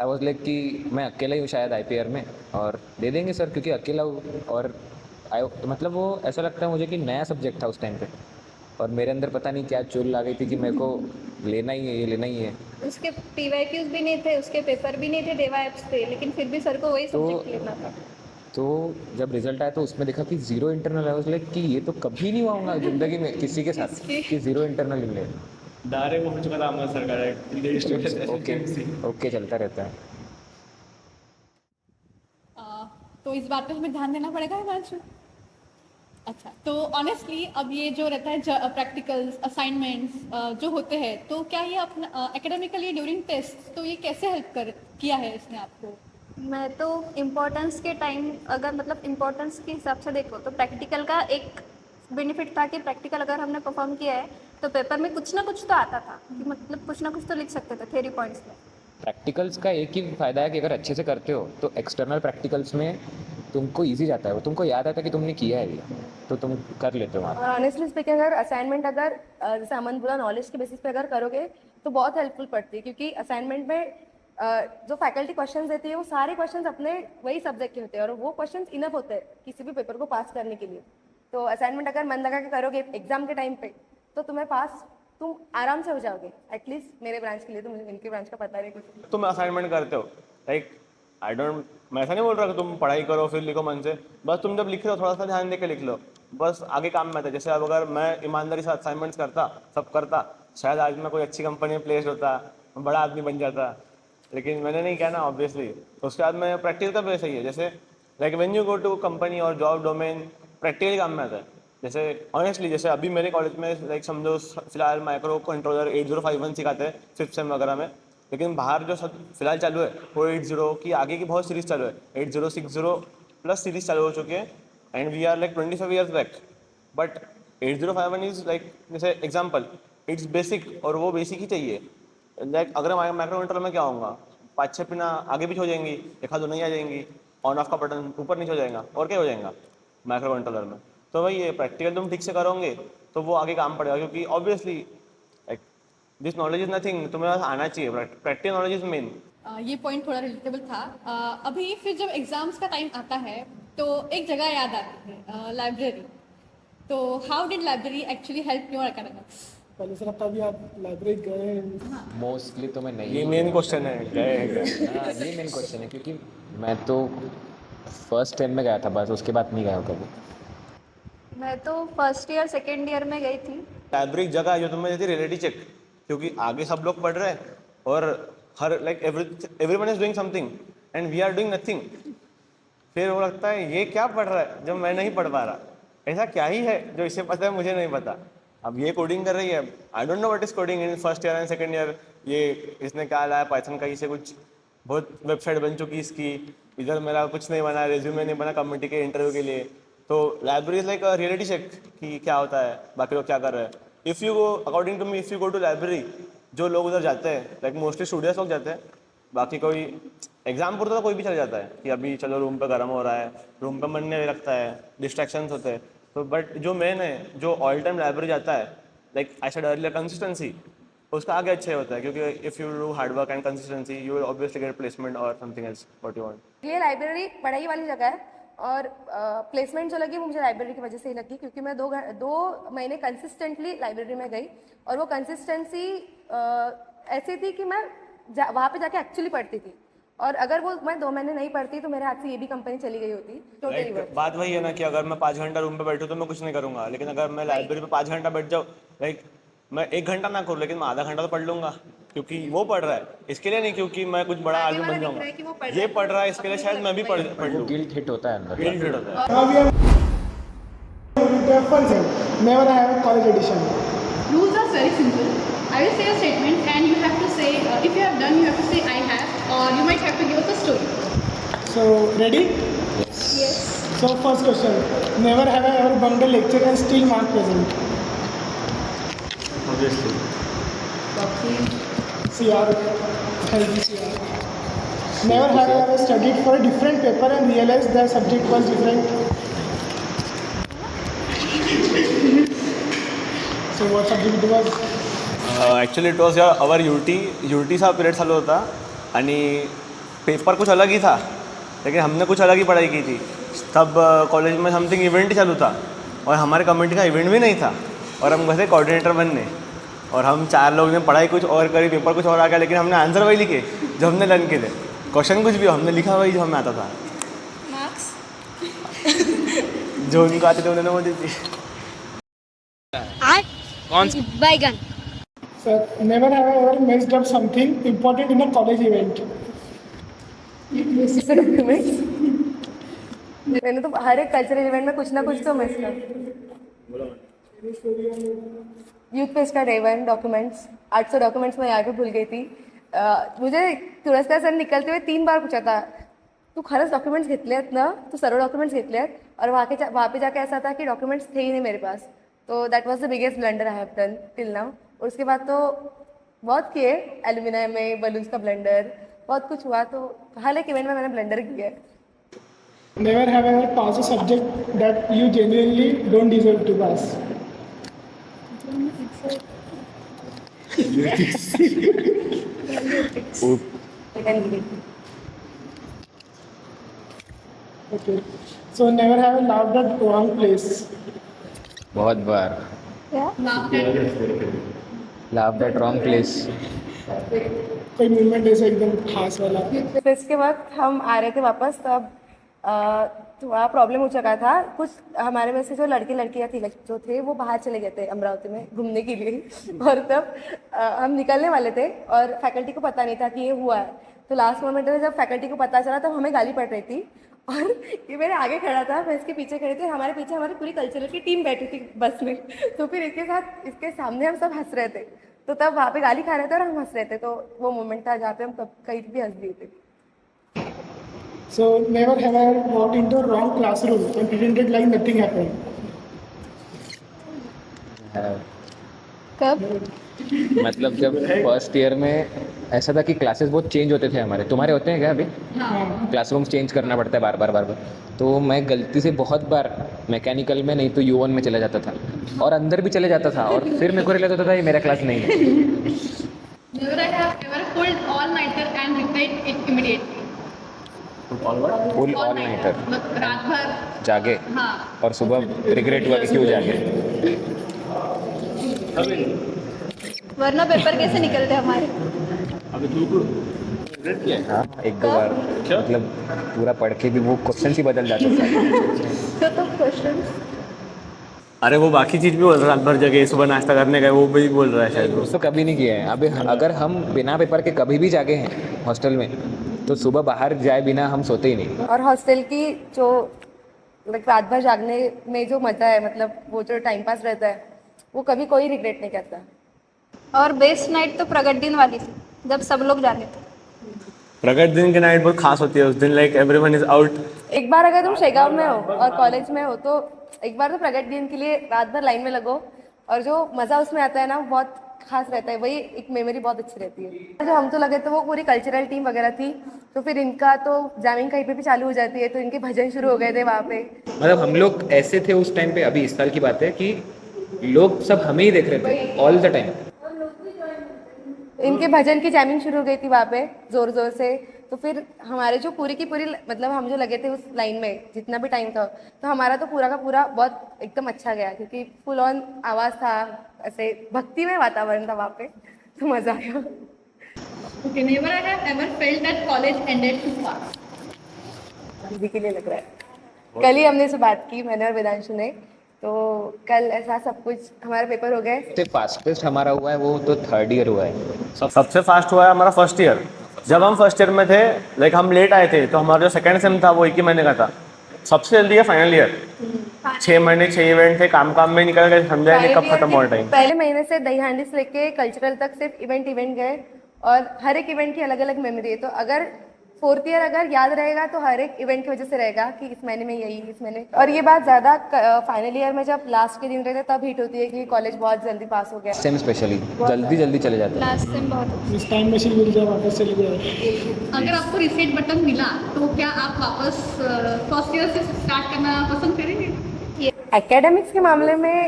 आई वॉज लाइक कि मैं अकेला ही हूँ शायद IPR में, और दे देंगे सर क्योंकि अकेला हूँ। और मतलब वो ऐसा लगता है मुझे कि नया सब्जेक्ट था उस टाइम पे, और मेरे अंदर पता नहीं क्या चुल आ गई थी कि मेरे को लेना ही है, ये लेना ही है। उसके PYQs भी नहीं थे, उसके पेपर भी नहीं थे डेवा एप्स पे, लेकिन फिर भी सर को वही सब्जेक्ट लेना था। तो जब रिजल्ट आया तो उसमें देखा कि 0 इंटरनल है, उसने कि ये तो कभी नहीं हुआ ज़िंदगी में किसी के साथ कि 0 इंटरनल मिले। डायरेक्ट हो चुका था हमारा सरकार ओके चलता रहता है। तो इस बात पे हमें ध्यान देना पड़ेगा हिमांशु। अच्छा, तो ऑनेस्टली अब ये जो रहता है प्रैक्टिकल्स असाइनमेंट्स जो होते हैं, तो क्या ये अपना एकेडमिकली ड्यूरिंग टेस्ट तो ये कैसे हेल्प किया है इसने आपको? मैं तो इम्पोर्टेंस के टाइम, अगर मतलब इम्पोर्टेंस के हिसाब से देखो तो प्रैक्टिकल का एक बेनिफिट था कि प्रैक्टिकल अगर हमने परफॉर्म किया है तो पेपर में कुछ ना कुछ तो आता था, कि मतलब कुछ ना कुछ तो लिख सकते थे थ्योरी पॉइंट्स में। प्रैक्टिकल्स का एक ही फ़ायदा है कि अगर अच्छे से करते हो तो एक्सटर्नल प्रैक्टिकल्स में तुमको ईजी जाता है, वो तुमको याद आता है कि तुमने किया है ये, तो तुम कर लेते हो। और ऑनेस्टली स्पीकिंग, अगर असाइनमेंट अगर जैसे अमन बोला नॉलेज के बेसिस पे अगर करोगे तो बहुत हेल्पफुल पड़ती है, क्योंकि असाइनमेंट में जो फैकल्टी क्वेश्चंस देती है वो सारे क्वेश्चंस अपने वही सब्जेक्ट के होते हैं, और वो क्वेश्चंस इनफ होते हैं किसी भी पेपर को पास करने के लिए। तो असाइनमेंट अगर मन लगा के करोगे एग्जाम के टाइम पे तो तुम आराम से हो जाओगे। एटलीस्ट मेरे ब्रांच के लिए, तो मुझे इनके ब्रांच का पता नहीं कुछ। तुम असाइनमेंट करते हो, लाइक मैं ऐसा नहीं बोल रहा कि तुम पढ़ाई करो फिर लिखो मन से, बस तुम जब लिख रहे हो थोड़ा सा ध्यान दे के लिख लो, बस आगे काम में आता है। जैसे अब अगर मैं ईमानदारी से असाइनमेंट्स करता, सब करता, शायद आज मैं कोई अच्छी कंपनी में प्लेस होता, बड़ा आदमी बन जाता, लेकिन मैंने नहीं किया ना ऑब्वियसली। उसके बाद मैं प्रैक्टिकल का वैसा ही है, जैसे like when you go to company और जॉब डोमेन, प्रैक्टिकल काम में आता है। जैसे ऑनेस्टली जैसे अभी मेरे कॉलेज में लाइक समझो फिलहाल माइक्रो कंट्रोलर 8051 सिखाते हैं 5th सेम वगैरह में, लेकिन बाहर जो सब फिलहाल चालू है वो 80 की आगे की बहुत सीरीज चालू है, 8060 प्लस सीरीज चालू हो चुकी है, and we are like 25 years back. But 8051 is like जैसे एग्जाम्पल इट्स बेसिक, और वो बेसिक ही चाहिए। लाइक अगर माइक्रो कंट्रोलर में क्या होगा, 5-6 पिना आगे पीछे हो जाएंगी, एक आध नहीं आ जाएंगी, ऑन ऑफ का बटन ऊपर नीचे हो जाएगा, और क्या हो जाएगा माइक्रो कंट्रोलर में। तो वही ये प्रैक्टिकल तुम ठीक से करोगे तो वो आगे काम पड़ेगा, क्योंकि obviously like this knowledge is nothing, तुम्हें आना चाहिए, प्रैक्टिकल नॉलेज इज मेन। ये पॉइंट थोड़ा रिलेटेबल था। अभी फिर जब एग्जाम्स का टाइम आता है तो एक जगह याद आती है, लाइब्रेरी। तो how did library actually help your academics? पहले से लगता भी आप लाइब्रेरी गए हैं। मोस्टली तो मैं नहीं, ये मेन क्वेश्चन है, गए। हाँ ये मेन क्वेश्चन है, क्योंकि मैं तो फर्स्ट टाइम में गया था बस, उसके बाद नहीं गया कभी। मैं तो फर्स्ट ईयर सेकेंड ईयर में गई थी। लाइब्रेरी जगह है जो तुम्हें देती रियलिटी चेक, क्योंकि आगे सब लोग पढ़ रहे हैं और हर like everyone is doing something and we are doing nothing. फिर वो लगता है ये क्या पढ़ रहा है जब मैं नहीं पढ़ पा रहा, ऐसा क्या ही है जो इसे पता है मुझे नहीं पता। अब ये कोडिंग कर रही है, I don't know what is coding in first year and second year, ये इसने क्या लाया पाइथन का, इसे कुछ बहुत वेबसाइट बन चुकी इसकी, इधर मेरा कुछ नहीं बना, रेज्यूमे नहीं बना कम्युनिटी के इंटरव्यू के लिए। तो library is like a reality check कि क्या होता है, बाकी लोग क्या कर रहे हैं। If you go according to me, if you go to library, जो लोग उधर जाते हैं लाइक मोस्टली स्टूडेंट्स लोग जाते हैं, बाकी कोई एग्जाम पुरता तो कोई भी चल जाता है कि अभी चलो रूम पे गर्म हो रहा है, रूम पे मन नहीं लगता है, डिस्ट्रैक्शंस होते हैं। तो बट जो मेन है, जो ऑल टाइम लाइब्रेरी जाता है, like I said earlier consistency, उसका आगे अच्छे होता है, क्योंकि if you do hard work and consistency you will obviously get placement और something else what you want. ये लाइब्रेरी पढ़ाई वाली जगह है, और प्लेसमेंट जो लगी वो मुझे लाइब्रेरी की वजह से ही लगी, क्योंकि मैं 2 महीने कंसिस्टेंटली लाइब्रेरी में गई, और वो कंसिस्टेंसी ऐसी थी कि मैं वहाँ पे जाके एक्चुअली पढ़ती थी, और अगर वो मैं 2 महीने नहीं पढ़ती तो मेरे हाथ से ये भी कंपनी चली गई होती। टोटली बात वही है ना कि अगर मैं 5 घंटा रूम पे बैठूँ तो मैं कुछ नहीं करूँगा, लेकिन अगर मैं लाइब्रेरी पे 5 घंटा बैठ जाऊँ, लाइक मैं 1 घंटा ना करूँ लेकिन मैं आधा घंटा तो पढ़ लूँगा, क्योंकि वो पढ़ रहा है, इसके लिए नहीं क्योंकि मैं कुछ बड़ा आदमी बन जाऊँगा, ये पढ़ रहा है इसके लिए शायद मैं भी पढ़ लूँ। गिल्ट हिट होता है अंदर, गिल्ट हिट होता है। Now we are moving to a fun thing. Never have a college edition. Rules are very simple. I will say a statement and you have to say, if you have done, you have to say I have, or you might have to give us a story. So ready? Yes. So first question. Never have I ever bunked a lecture and still mark present. Obviously. CR. Help me CR. Never have I ever studied for a different paper and realized the subject was different. So what subject it was? Actually it was our यूटीचा period चालू होता आणि paper कुछ अलग ही था, लेकिन हमने कुछ अलग ही पढ़ाई की थी। तब कॉलेज में समथिंग इवेंट चालू था और हमारे कम्युनिटी का इवेंट भी नहीं था और हम गए थे कोऑर्डिनेटर बनने और हम 4 लोग ने पढ़ाई कुछ और करी, पेपर कुछ और आ गया, लेकिन हमने आंसर वही लिखे जो हमने लर्न किए थे। क्वेश्चन कुछ भी हो, हमने लिखा वही जो हमें आता था। मार्क्स जो उनको आते थे उन्होंने वो दी थी। बैगन Sir, never have I ever messed up something important in a college event. Documents मैंने तो हर एक कल्चरल इवेंट में कुछ ना कुछ तो मिस कर। यूथ फेस्ट का डे 1 डॉक्यूमेंट्स 800 डॉक्यूमेंट्स मैं यहाँ पे भूल गई थी। मुझे तुरस्कार सर निकलते हुए 3 बार पूछा था, तू खरंच डॉक्युमेंट्स घेतले आहेत ना, तू सर्व डॉक्युमेंट्स घेतले आहेत? और वहाँ पे जाके ऐसा था कि डॉक्यूमेंट्स थे ही नहीं मेरे पास। तो that was the biggest blunder I have done till now. और उसके बाद तो बहुत किए, एल्यूमिनाई में बलून्स का ब्लंडर, बहुत कुछ हुआ। तो हर एक इवेंट में मैंने ब्लंडर किया है। Never have I ever passed a subject that you genuinely don't deserve to pass. Okay. So never have I laughed at wrong place. बहुत बार लाफ दैट रॉन्ग प्लेस। कोई मूवमेंट ऐसा एकदम खास वाला? फेस्ट के वक्त हम आ रहे थे वापस, तब थोड़ा प्रॉब्लम हो चुका था। कुछ हमारे में से जो लड़के लड़कियाँ थी जो थे वो बाहर चले गए थे अमरावती में घूमने के लिए। और तब हम निकलने वाले थे और फैकल्टी को पता नहीं था कि ये हुआ है। तो लास्ट मोमेंट में जब फैकल्टी को पता चला तब हमें गाली पड़ रही थी और ये मेरे आगे खड़ा था, मैं इसके पीछे खड़े थे। हमारे पीछे हमारी पूरी कल्चरल की टीम बैठी थी बस में। तो फिर इसके सामने हम सब हंस रहे थे। तो तब वहाँ पे गाली खा रहे थे और हम हंस रहे थे। तो वो मोमेंट था जहाँ पे हम कहीं भी हंस दिए थे। So never have I walked into a wrong classroom and pretended like nothing happened. कब? मतलब जब फर्स्ट ईयर में ऐसा था कि क्लासेस बहुत चेंज होते थे हमारे। तुम्हारे होते हैं क्या अभी? क्लासरूम्स चेंज करना पड़ता है बार बार। तो मैं गलती से बहुत बार मैकेनिकल में नहीं तो U1 में चला जाता था और अंदर भी चले जाता था और फिर मेरे को रियलाइज होता था ये मेरा क्लास नहीं है। Never I have ever pulled all-nighter and regret it immediately. Full all nighter मतलब रात भर जागे हाँ। और सुबह रिग्रेट हुआ कि क्यों जागे। वरना पेपर कैसे निकलते हमारे? हाँ, 1-2 बार मतलब पूरा पढ़ के भी वो क्वेश्चन ही बदल जाते थे। तो क्वेश्चन अरे वो बाकी चीज़ भी बोल रहा है, रात भर जगह सुबह नाश्ता करने का वो भी बोल रहा है शायद वो। तो कभी नहीं किया है। अभी अगर हम बिना पेपर के कभी भी जागे हैं हॉस्टल में तो सुबह बाहर जाए बिना हम सोते ही नहीं। और हॉस्टल की जो रात भर जागने में जो मज़ा है, मतलब वो जो टाइम पास रहता है, वो कभी कोई रिग्रेट नहीं करता। और बेस्ट नाइट तो प्रगट दिन वाली थी जब सब लोग जागे थे। प्रगट दिन की नाइट बहुत खास होती है। उस दिन लाइक एवरीवन इज आउट। एक बार अगर तुम शेगांव में हो और कॉलेज में हो तो एक बार तो प्रगट दिन के लिए रात भर लाइन में लगो और जो मज़ा उसमें आता है ना बहुत खास रहता है। वही एक मेमोरी बहुत अच्छी रहती है। जो हम तो लगे तो वो पूरी कल्चरल टीम वगैरह थी, तो फिर इनका तो जैमिंग कहीं पे भी चालू हो जाती है, तो इनके भजन शुरू हो गए थे वहाँ पे। मतलब हम लोग ऐसे थे उस टाइम पे, अभी इस साल की बात है, कि लोग सब हमें ही देख रहे थे ऑल द टाइम। इनके भजन की जैमिंग शुरू हो गई थी वहाँ पे जोर जोर से। तो फिर हमारे जो पूरी की पूरी मतलब हम जो लगे थे उस लाइन में जितना भी टाइम था, तो हमारा तो पूरा का पूरा बहुत एकदम अच्छा गया क्योंकि फुल ऑन आवाज़ था, ऐसे भक्तिमय वातावरण था वहाँ पे, तो मज़ा आया। Okay, never I have ever felt that college ended too fast. दीदी के लिए लग रहा है। कल ही हमने इसे बात की, मैंने और वेदांशु ने। तो कल ऐसा सब कुछ हमारे पेपर हो गए। सबसे फास्टेस्ट हमारा हुआ है वो तो 3rd ईयर हुआ है। सबसे फास्ट हुआ है हमारा फर्स्ट ईयर। जब हम फर्स्ट ईयर में थे लाइक हम लेट आए थे, तो हमारा जो सेकंड सेम था वो 1 ही महीने का था। सबसे जल्दी है फाइनल ईयर। 6 महीने 6 इवेंट थे, काम में निकल गए, समझा नहीं कब खत्म हुआ टाइम। पहले महीने से दही हांडी से लेके कल्चरल तक सिर्फ इवेंट गए और हर एक इवेंट की अलग अलग मेमोरी है। तो अगर 4th ईयर अगर याद रहेगा तो हर एक इवेंट की वजह से रहेगा कि इस महीने में यही, इस महीने। और ये बात ज़्यादा फाइनल ईयर में जब लास्ट के दिन रहते तब हिट होती है कि कॉलेज बहुत जल्दी पास हो गया। सेम स्पेशली जल्दी चले जाते हैं। लास्ट टाइम बहुत इस टाइम मशीन मिल जाए वापस चले जाए। अगर आपको रिसेट बटन मिला तो क्या आप वापस फर्स्ट ईयर से स्टार्ट करना पसंद करेंगे? एकेडमिक्स के मामले में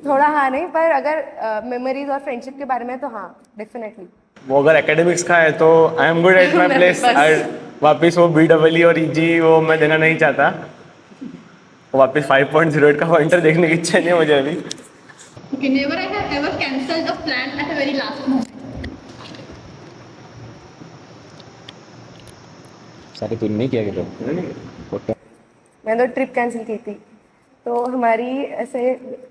थोड़ा हाँ नहीं, पर अगर मेमोरीज और फ्रेंडशिप के बारे में तो हाँ डेफिनेटली। वो अगर एकेडमिक्स का है तो I am good at my place. वापस वो BEE और EG वो मैं देना नहीं चाहता। वापस 5.08 का पॉइंटर देखने की इच्छा नहीं है मुझे अभी। Okay, never I have ever cancelled a plan at a very last moment. सारे तूने नहीं किया क्या? मैंने तो ट्रिप कैंसिल की थी। तो हमारी ऐसे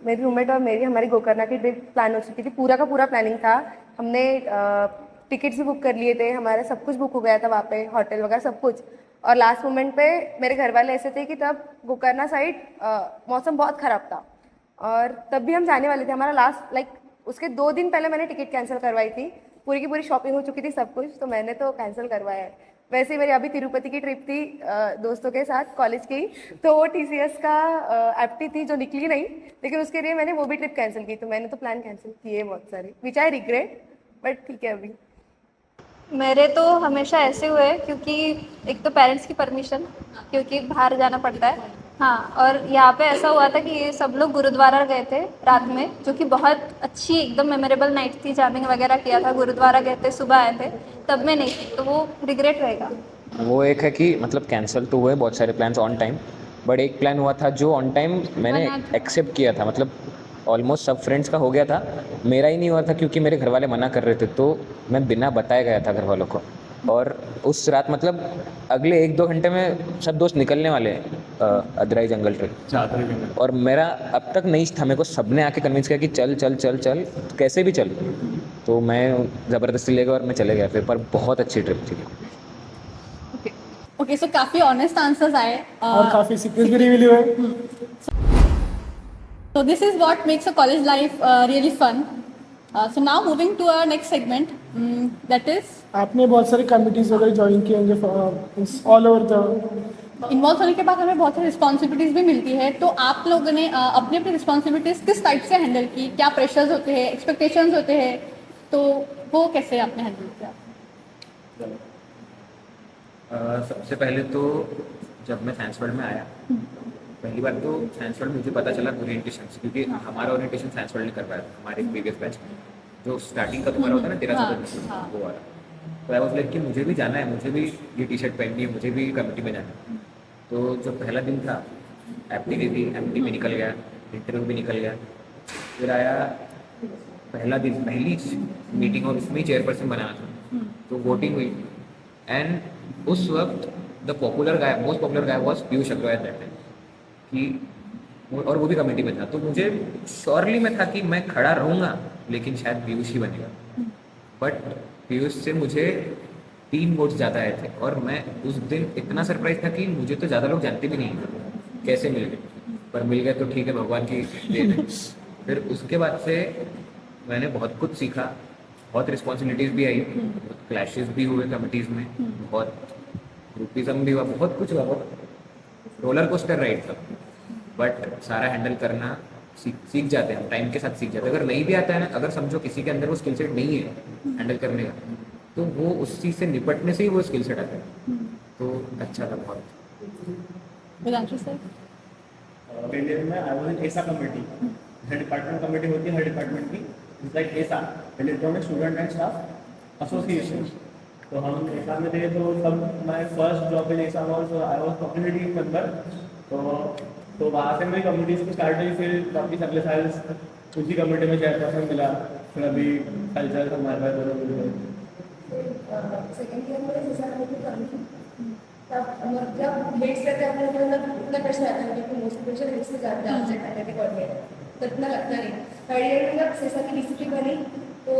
मेरी रूममेट और मेरी हमारी गोकर्णा की ट्रिप प्लान हो चुकी थी, पूरा का पूरा प्लानिंग था। हमने टिकट्स भी बुक कर लिए थे, हमारा सब कुछ बुक हो गया था वहाँ पे, होटल वगैरह सब कुछ। और लास्ट मोमेंट पे मेरे घर वाले ऐसे थे कि तब गोकर्णा साइड मौसम बहुत ख़राब था और तब भी हम जाने वाले थे। हमारा लास्ट उसके 2 दिन पहले मैंने टिकट कैंसिल करवाई थी, पूरी की पूरी शॉपिंग हो चुकी थी सब कुछ, तो मैंने तो कैंसिल करवाया है। वैसे ही मेरी अभी तिरुपति की ट्रिप थी दोस्तों के साथ कॉलेज की, तो वो TCS का एप्टी थी जो निकली नहीं, लेकिन उसके लिए मैंने वो भी ट्रिप कैंसिल की। तो मैंने तो प्लान कैंसिल किए बहुत सारे, विच आई रिग्रेट, बट ठीक है अभी। मेरे तो हमेशा ऐसे हुए क्योंकि एक तो पेरेंट्स की परमिशन, क्योंकि बाहर जाना पड़ता है। हाँ, और यहाँ पे ऐसा हुआ था कि ये सब लोग गुरुद्वारा गए थे रात में, जो कि बहुत अच्छी एकदम मेमोरेबल नाइट थी। जामिंग वगैरह किया था, गुरुद्वारा गए थे, सुबह आए थे, तब मैं नहीं थी, तो वो रिग्रेट रहेगा। वो एक है कि मतलब कैंसिल तो हुए बहुत सारे प्लान्स ऑन टाइम, बट एक प्लान हुआ था जो ऑन टाइम मैंने एक्सेप्ट किया था। मतलब ऑलमोस्ट सब फ्रेंड्स का हो गया था, मेरा ही नहीं हुआ था क्योंकि मेरे घर वाले मना कर रहे थे, तो मैं बिना बताए गया था घर वालों को। और उस रात मतलब अगले 1-2 घंटे में सब दोस्त निकलने वाले अदराई जंगल ट्रिप, और मेरा अब तक नहीं था। मेरे को सबने आके कन्विंस किया कि चल चल चल चल, कैसे भी चल, तो मैं ज़बरदस्ती ले गया और मैं चले गया फिर। पर बहुत अच्छी ट्रिप थी। Okay, so काफी ऑनेस्ट आंसर्स आए और काफ़ी सीक्रेट्स भी रिवील हुए। So this is what makes a college life really fun. So now moving to our next segment, that is आपने बहुत सारे कमिटीज़ वगैरह ज्वाइन किए होंगे ऑल ओवर द। इन्वॉल्व होने के बाद हमें बहुत सारी रिस्पॉन्सिबिलिटीज भी मिलती है। तो आप लोगों ने अपनी अपनी रिस्पॉन्सिबिलिटीज किस टाइप से हैंडल की? क्या प्रेशर्स होते हैं, एक्सपेक्टेशंस होते हैं, तो वो कैसे आपने हैंडल किया? सबसे पहले तो जब मैं साइंस वर्ल्ड में आया पहली बार, तो साइंस वर्ल्ड मुझे पता चला ओरिएंटेशन से, क्योंकि हमारा ओरिएंटेशन साइंस वर्ल्ड ने करवाया था हमारे प्रीवियस बैच में। जो स्टार्टिंग का तुम्हारा होता है ना 13 वो वाला, तो आई वाज लाइक कि मुझे भी जाना है, मुझे भी ये टी-शर्ट पहननी है, मुझे भी कमेटी में जाना है। तो जो पहला दिन था एमटी में निकल गया, इंटरव्यू भी निकल गया, फिर आया पहला दिन, पहली मीटिंग और उसमें चेयरपर्सन बनाना था, तो वोटिंग हुई। एंड उस वक्त the popular guy, most popular guy was Piyush Agrawal at that time, कि और वो भी कमेटी में था। तो मुझे श्योरली में था कि मैं खड़ा रहूँगा, लेकिन शायद पीयूष ही बनेगा। बट पीयूष से मुझे 3 वोट्स ज़्यादा आए थे, और मैं उस दिन इतना सरप्राइज था कि मुझे तो ज़्यादा लोग जानते भी नहीं कैसे मिल गए, पर मिल गए तो ठीक है, भगवान की देन है। फिर उसके बाद से मैंने बहुत कुछ सीखा, बहुत रिस्पॉन्सिबिलिटीज़ भी आई, बहुत क्लैशेस भी हुए कमिटीज़ में, बहुत ग्रुपिज्म भी हुआ, बहुत कुछ हुआ, बहुत रोलर कोस्टर राइड था। बट सारा हैंडल करना सीख जाते हैं हम, टाइम के साथ सीख जाते हैं। अगर नहीं भी आता है ना, अगर समझो किसी के अंदर वो स्किल सेट नहीं है हैंडल करने का, तो वो उस चीज़ से निपटने से ही वो स्किल सेट आता है। तो अच्छा था बहुत। वेदांशु सर, इंडियन में आई वाज इन एसा कमेटी, हर डिपार्टमेंट कमेटी होती है, हर डिपार्टमेंट की, इट्स लाइक एसा, electronic student and staff association. तो हम एसा में थे, तो तब माय फर्स्ट जॉब इन एसा was I was community member. तो वहाँ से मेरी कम्युनिटीज की स्टार्ट हुई, फिर काफ़ी अगले साल उसी कमेटी में चेयरपर्सन मिला, फिर अभी कल्चर हमारे पास दोनों मिल गए। सेकेंड ईयर में जैसा तब जब हेड्स रहते हैं अपने मतलब इतना प्रेशर आता है, क्योंकि मोस्ट प्रेशर हेड्स से ज़्यादा आता है फैकल्टी कोऑर्डिनेटर, तो इतना लगता नहीं। थर्ड ईयर में जब सेसा की डिसिप्लिन बनी, तो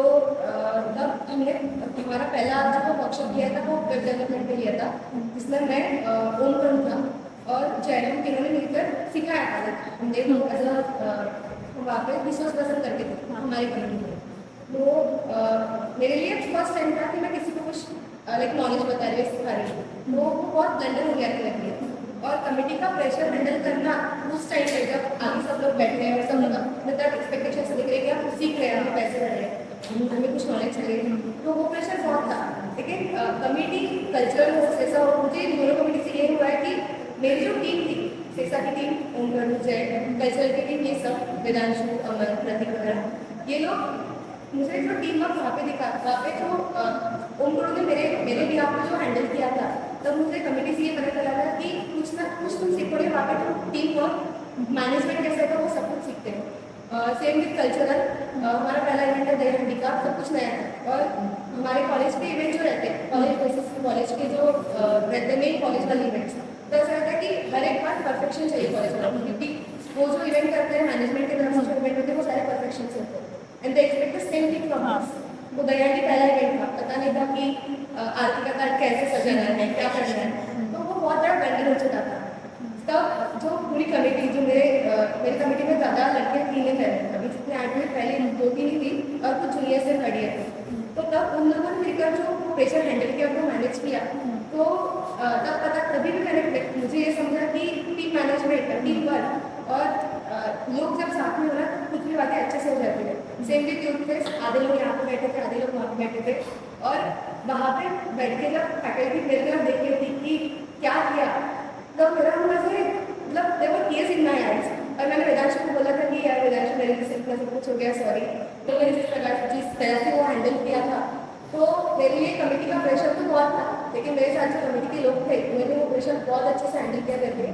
तब हमने हमारा पहला जो वर्कशॉप किया था वो वेब डेवलपमेंट पे लिया था, जिसमें मैं ओन करूँ था और जैनम तीनों ने मिलकर सिखाया था। हमने लोग एज वहाँ पे रिसोर्स पर्सन करके थे हमारी कम्युनिटी में। तो मेरे लिए फर्स्ट टाइम था कि मैं किसी को कुछ लाइक नॉलेज बता रही हूँ, सिखा रही हूँ, तो वो बहुत ब्लंडर हो गया था मेरे लिए। और कमेटी का प्रेशर हैंडल करना उस टाइम पे जब आगे सब लोग बैठे हैं और सब लोग मतलब एक्सपेक्टेशन से दिख रहे हैं कि हम सीख रहे हैं, हमें पैसे बढ़ रहे हैं, हमें कुछ नॉलेज चाहिए, तो वो प्रेशर बहुत था। लेकिन कमेटी कल्चरल हो, ऐसा हो, मुझे दोनों कमेटी से ये हुआ है कि मेरी जो टीम थी सेसा की टीम, ओमकर, जय, कल्चरल की टीम, ये सब वेदांशु, अमर, प्रतीक वगैरह, ये लोग मुझे जो टीम वर्क वहाँ पे दिखा, वहाँ पे जो ओमकर ने मेरे भी आपको जो हैंडल किया था, तब मुझे कमेटी से ये पता चला था कि कुछ ना कुछ तुम सीखोगे वहाँ पे, तुम टीम वर्क मैनेजमेंट कैसे होता है वो सब कुछ सीखते हो। सेम विद कल्चरल, हमारा पहला इवेंट है दही हंडी का, सब कुछ नया था। और हमारे कॉलेज के इवेंट जो रहते हैं, कॉलेज बेसिस कॉलेज के जो रहते हैं मेन कॉलेज वाले इवेंट्स, तो ऐसा रहता है कि हर एक बार परफेक्शन चाहिए कॉलेज वालों को, क्योंकि वो जो इवेंट करते हैं मैनेजमेंट के तरफ से जो इवेंट होते हैं वो सारे परफेक्शन से होते हैं, and they expect the same thing from us. वो दही हंडी पहला इवेंट था, पता नहीं था कि आरती का कार्ड कैसे सजाना है, क्या करना है, तो वो बहुत बड़ा बैंडल हो चुका था। तब जो पूरी कमेटी, जो मेरी कमेटी में ज़्यादा लड़कियाँ थी नहीं पहले, अभी जितने आठ में पहले 2-3 ही थी और कुछ जूनियर से थर्ड ईयर थे, तो तब उन लोगों ने मिलकर जो प्रेशर हैंडल किया, वो मैनेज किया, तो तब पता तभी भी मैंने मुझे ये समझा कि टीम मैनेजमेंट, टीम वर्क और लोग जब साथ में हो रहा तो कुछ भी बातें अच्छे से हो जाती है। सेम विद यूथ फेस्ट, आधे लोग यहाँ पे बैठे थे, आधे लोग वहाँ पे बैठे थे, और वहाँ पे बैठ के जब फैकल्टी मेरी तरफ देख रही थी कि क्या किया, तो मेरा मुझे मतलब देवर टीयर्स इन माय आईज, और मैंने वेदांशु को बोला था कि यार वेदांशु मेरे से इतना सब कुछ हो गया, सॉरी। तो मैंने जिस तरह से वो हैंडल किया था, तो मेरे लिए कमेटी का प्रेशर तो बहुत था, लेकिन मेरे साथ जो कमेटी के लोग थे उन्होंने वो प्रेशर बहुत अच्छे से हैंडल किया करके,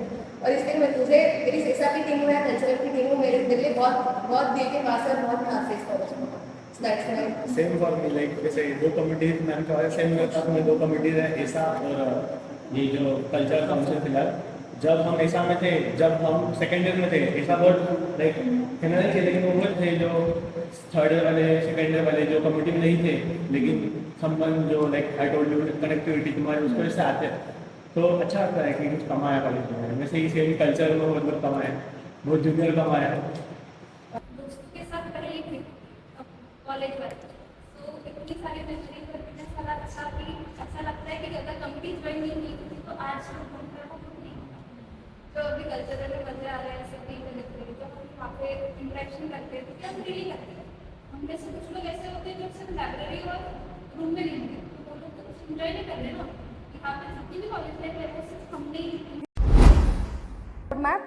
और इसलिए मैं मुझे मेरी सेसा की टीम है, कल्चरल की टीम है, मेरे लिए बहुत बहुत दिल के पास है, बहुत खास है इस कॉलेज में। सेम फॉर मी, लाइक जैसे दो कमिटीज मैंने कहा सेम मेरे पास में दो कमिटीज है, ऐसा और ये जो कल्चरल काउंसिल फिलहाल। जब हम ऐसा में थे, जब हम सेकेंड ईयर में थे, ऐसा बहुत लाइक कहना नहीं थे, लेकिन वो थे जो थर्ड ईयर वाले, सेकेंड ईयर वाले जो कमिटी में नहीं थे, लेकिन संबंध जो like I told you connectivity तुम्हारे उसको से आते हैं, तो अच्छा लगता है कि कुछ कमाया कॉलेज में। वैसे ही सेम कल्चर में बहुत कमाया, बहुत जूनियर कमाया। दोस्तों के साथ पहले ही कॉलेज वाले, तो इतनी सारी मेमोरीज करके ऐसा लगता कि ऐसा लगता है कि अगर कमिटी ज्वाइन नहीं की तो आज जो अभी कल्चरल में मजे आ रहे हैं, ऐसे नहीं करते, तो हम वहाँ पे इंटरेक्शन करते हैं, तो क्या फ्रीली करते हैं। हम में से कुछ लोग ऐसे होते हैं जो सिर्फ लाइब्रेरी और रूम में नहीं होते, तो वो लोग तो कुछ इंजॉय नहीं कर रहे ना। यहाँ पे जितनी भी कॉलेज लाइफ है वो सिर्फ हमने ही मैम,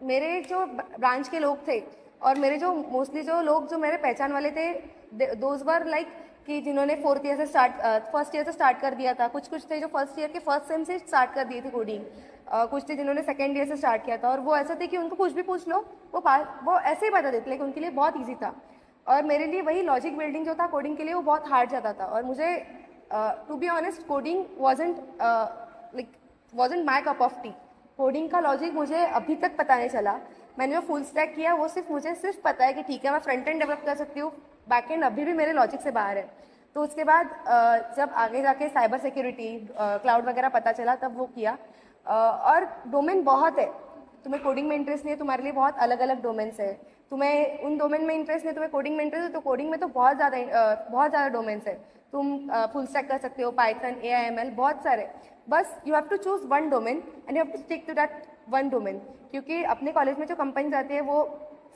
मेरे जो ब्रांच के लोग थे और मेरे जो मोस्टली जो लोग जो मेरे पहचान वाले थे, दोज वर लाइक कि जिन्होंने फर्स्ट ईयर से स्टार्ट कर दिया था, कुछ थे जो फर्स्ट ईयर के फर्स्ट सेम से स्टार्ट कर दिए थे कोडिंग, कुछ थे जिन्होंने सेकेंड ईयर से स्टार्ट किया था, और वो ऐसे थे कि उनको कुछ भी पूछ लो वो ऐसे ही बता देते, लेकिन उनके लिए बहुत ईजी था। और मेरे लिए वही लॉजिक बिल्डिंग जो था कोडिंग के लिए वो बहुत हार्ड जाता था, और मुझे to be honest coding wasn't my cup of tea. Coding का लॉजिक मुझे अभी तक पता नहीं चला। मैंने जो फुल स्टैक किया वो मुझे सिर्फ पता है कि ठीक है मैं फ्रंट एंड डेवलप कर सकती हूँ, बैक एंड अभी भी मेरे लॉजिक से बाहर है। तो उसके बाद जब आगे जाके साइबर सिक्योरिटी, क्लाउड वगैरह पता चला, तब वो किया। और डोमेन बहुत है, तुम्हें कोडिंग में इंटरेस्ट नहीं है, तुम्हारे लिए बहुत अलग अलग डोमेन्स है। तुम्हें उन डोमेन में इंटरेस्ट नहीं, तुम्हें कोडिंग में इंटरेस्ट है, तो कोडिंग में तो बहुत ज़्यादा डोमेन्स है। तुम फुल स्टैक कर सकते हो, पाइथन, AIML, बहुत सारे। बस you have to choose one domain and you have to stick to that one domain. क्योंकि अपने कॉलेज में जो कंपनीज आती है वो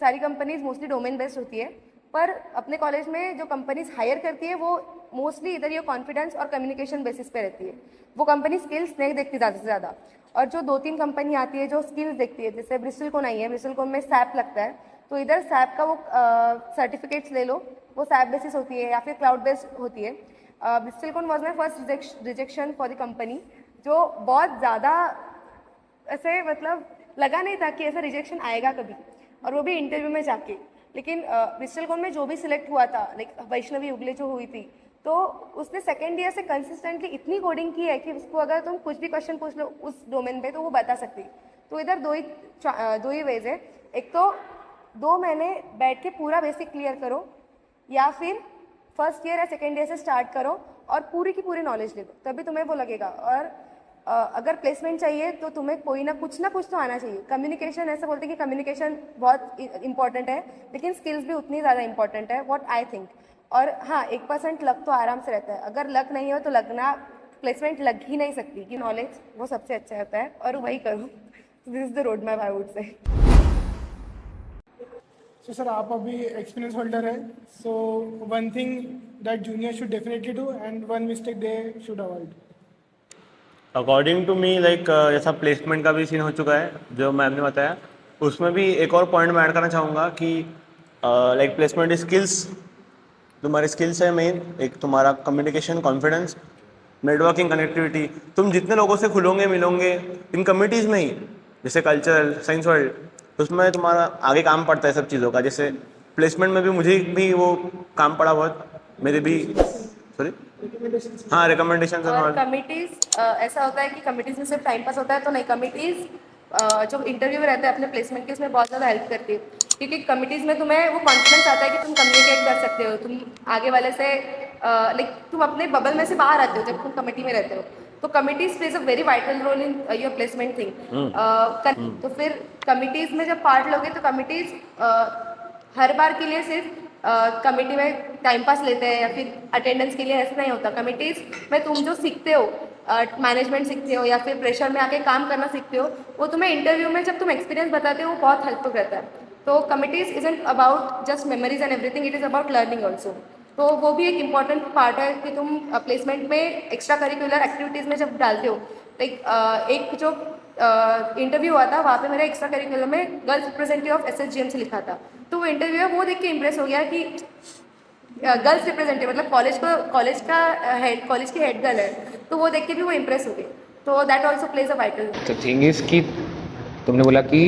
सारी कंपनीज मोस्टली डोमेन बेस्ड होती है, पर अपने कॉलेज में जो कंपनीज हायर करती है वो मोस्टली इधर ये कॉन्फिडेंस और कम्युनिकेशन बेसिस पे रहती है। वो कंपनी स्किल्स नहीं देखती ज़्यादा से ज़्यादा, और जो 2-3 कंपनी आती है जो स्किल्स देखती है, जैसे ब्रिस्टलकॉन आई है, ब्रिस्टलकॉन में सैप लगता है, तो इधर सैप का वो सर्टिफिकेट्स ले लो, वो सैप बेसिस होती है या फिर क्लाउड बेस्ड होती है। Bristlecone was my first rejection for the company, जो बहुत ज़्यादा ऐसे मतलब लगा नहीं था कि ऐसा रिजेक्शन आएगा कभी, और वो भी इंटरव्यू में जाके। लेकिन ब्रिस्टलकॉन में जो भी सिलेक्ट हुआ था, लाइक वैष्णवी उगले जो हुई थी, तो उसने सेकेंड ईयर से कंसिस्टेंटली इतनी कोडिंग की है कि उसको अगर तुम कुछ भी क्वेश्चन पूछ लो उस डोमेन पे तो वो बता सकती। तो इधर दो ही वेज है, एक तो 2 महीने बैठ के पूरा बेसिक क्लियर करो, या फिर फर्स्ट ईयर या सेकेंड ईयर से स्टार्ट करो और पूरी की पूरी नॉलेज ले लो, तभी तुम्हें वो लगेगा। और अगर प्लेसमेंट चाहिए तो तुम्हें कोई ना कुछ तो आना चाहिए। कम्युनिकेशन, ऐसे बोलते हैं कि कम्युनिकेशन बहुत इंपॉर्टेंट है, लेकिन स्किल्स भी उतनी ज़्यादा इंपॉर्टेंट है, व्हाट आई थिंक। और हाँ, 1% लक तो आराम से रहता है, अगर लक नहीं हो तो प्लेसमेंट लग ही नहीं सकती, कि नॉलेज वो सबसे अच्छा होता है, और वही करो। This is the road map I would say. So sir, आप अभी एक्सपीरियंस होल्डर है, so one thing that junior should definitely do and one mistake they should avoid. According to me like जैसा प्लेसमेंट का भी scene हो चुका है जो मैम ने बताया, उसमें भी एक और पॉइंट मैं ऐड करना चाहूँगा कि लाइक प्लेसमेंट स्किल्स, तुम्हारी स्किल्स है मेन, एक तुम्हारा कम्युनिकेशन, कॉन्फिडेंस, नेटवर्किंग, कनेक्टिविटी। तुम जितने लोगों से खुलोगे मिलोगे इन कम्युनिटीज़ में ही, जैसे कल्चरल, साइंस वर्ल्ड, उसमें तुम्हारा आगे काम पड़ता है सब चीज़ों का। जैसे प्लेसमेंट में भी मुझे भी वो काम पड़ा बहुत, मेरे भी सॉरी हाँ रिकमेंडेशन और कमिटीज़ ऐसा होता है कि कमिटीज़ में सिर्फ टाइम पास होता है तो नहीं, कमिटीज़ जो इंटरव्यू में रहते हैं अपने प्लेसमेंट के, उसमें बहुत ज़्यादा हेल्प करती है, क्योंकि कमिटीज़ में तुम्हें वो कॉन्फिडेंस आता है कि तुम कम्युनिकेट कर सकते हो, तुम आगे वाले से लाइक तुम अपने बबल में से बाहर आते हो जब तुम कमिटी में रहते हो। तो committees plays a very vital role in your placement thing. तो फिर कमिटीज़ में जब पार्ट लोगे तो कमिटीज़ हर बार के लिए सिर्फ कमेटी में टाइम पास लेते हैं या फिर अटेंडेंस के लिए ऐसा नहीं होता। कमिटीज़ में तुम जो सीखते हो, मैनेजमेंट सीखते हो या फिर प्रेशर में आके काम करना सीखते हो, वो तुम्हें इंटरव्यू में जब तुम एक्सपीरियंस बताते हो वो बहुत हेल्पफुल रहता है। तो committees isn't about just memories and everything, it is about learning also. तो वो भी एक इम्पॉर्टेंट पार्ट है कि तुम प्लेसमेंट में एक्स्ट्रा करिकुलर एक्टिविटीज़ में जब डालते हो। लाइक एक जो इंटरव्यू हुआ था वहाँ पे मेरा एक्स्ट्रा करिकुलर में गर्ल्स रिप्रेजेंटेटिव ऑफ SSGM से लिखा था, तो वो इंटरव्यू है वो देख के इम्प्रेस हो गया कि गर्ल्स रिप्रेजेंटेटिव मतलब कॉलेज की हेड गर्ल है, तो वो देख के भी वो इम्प्रेस हो गई। तो that also plays a vital. तो थिंग इज़ कि तुमने बोला कि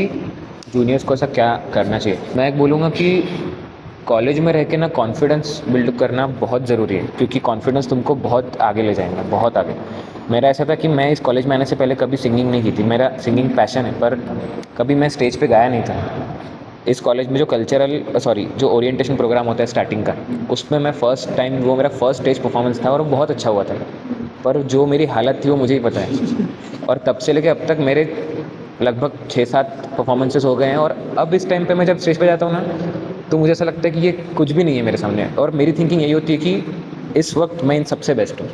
जूनियर्स को ऐसा क्या करना चाहिए, मैं एक बोलूँगा कि कॉलेज में रह के ना कॉन्फिडेंस बिल्डअप करना बहुत ज़रूरी है, क्योंकि कॉन्फिडेंस तुमको बहुत आगे ले जाएगा, बहुत आगे। मेरा ऐसा था कि मैं इस कॉलेज में आने से पहले कभी सिंगिंग नहीं की थी, मेरा सिंगिंग पैशन है, पर कभी मैं स्टेज पे गाया नहीं था। इस कॉलेज में जो ओरिएंटेशन प्रोग्राम होता है स्टार्टिंग का, उसमें मैं फर्स्ट टाइम, वो मेरा फर्स्ट स्टेज परफॉर्मेंस था और वो बहुत अच्छा हुआ था, पर जो मेरी हालत थी वो मुझे ही पता है। और तब से लेके अब तक मेरे लगभग 6-7 परफॉर्मेंसेस हो गए हैं, और अब इस टाइम पे मैं जब स्टेज पे जाता हूँ ना, तो मुझे ऐसा लगता है कि ये कुछ भी नहीं है मेरे सामने, और मेरी थिंकिंग यही होती है कि इस वक्त मैं इन सबसे बेस्ट हूँ।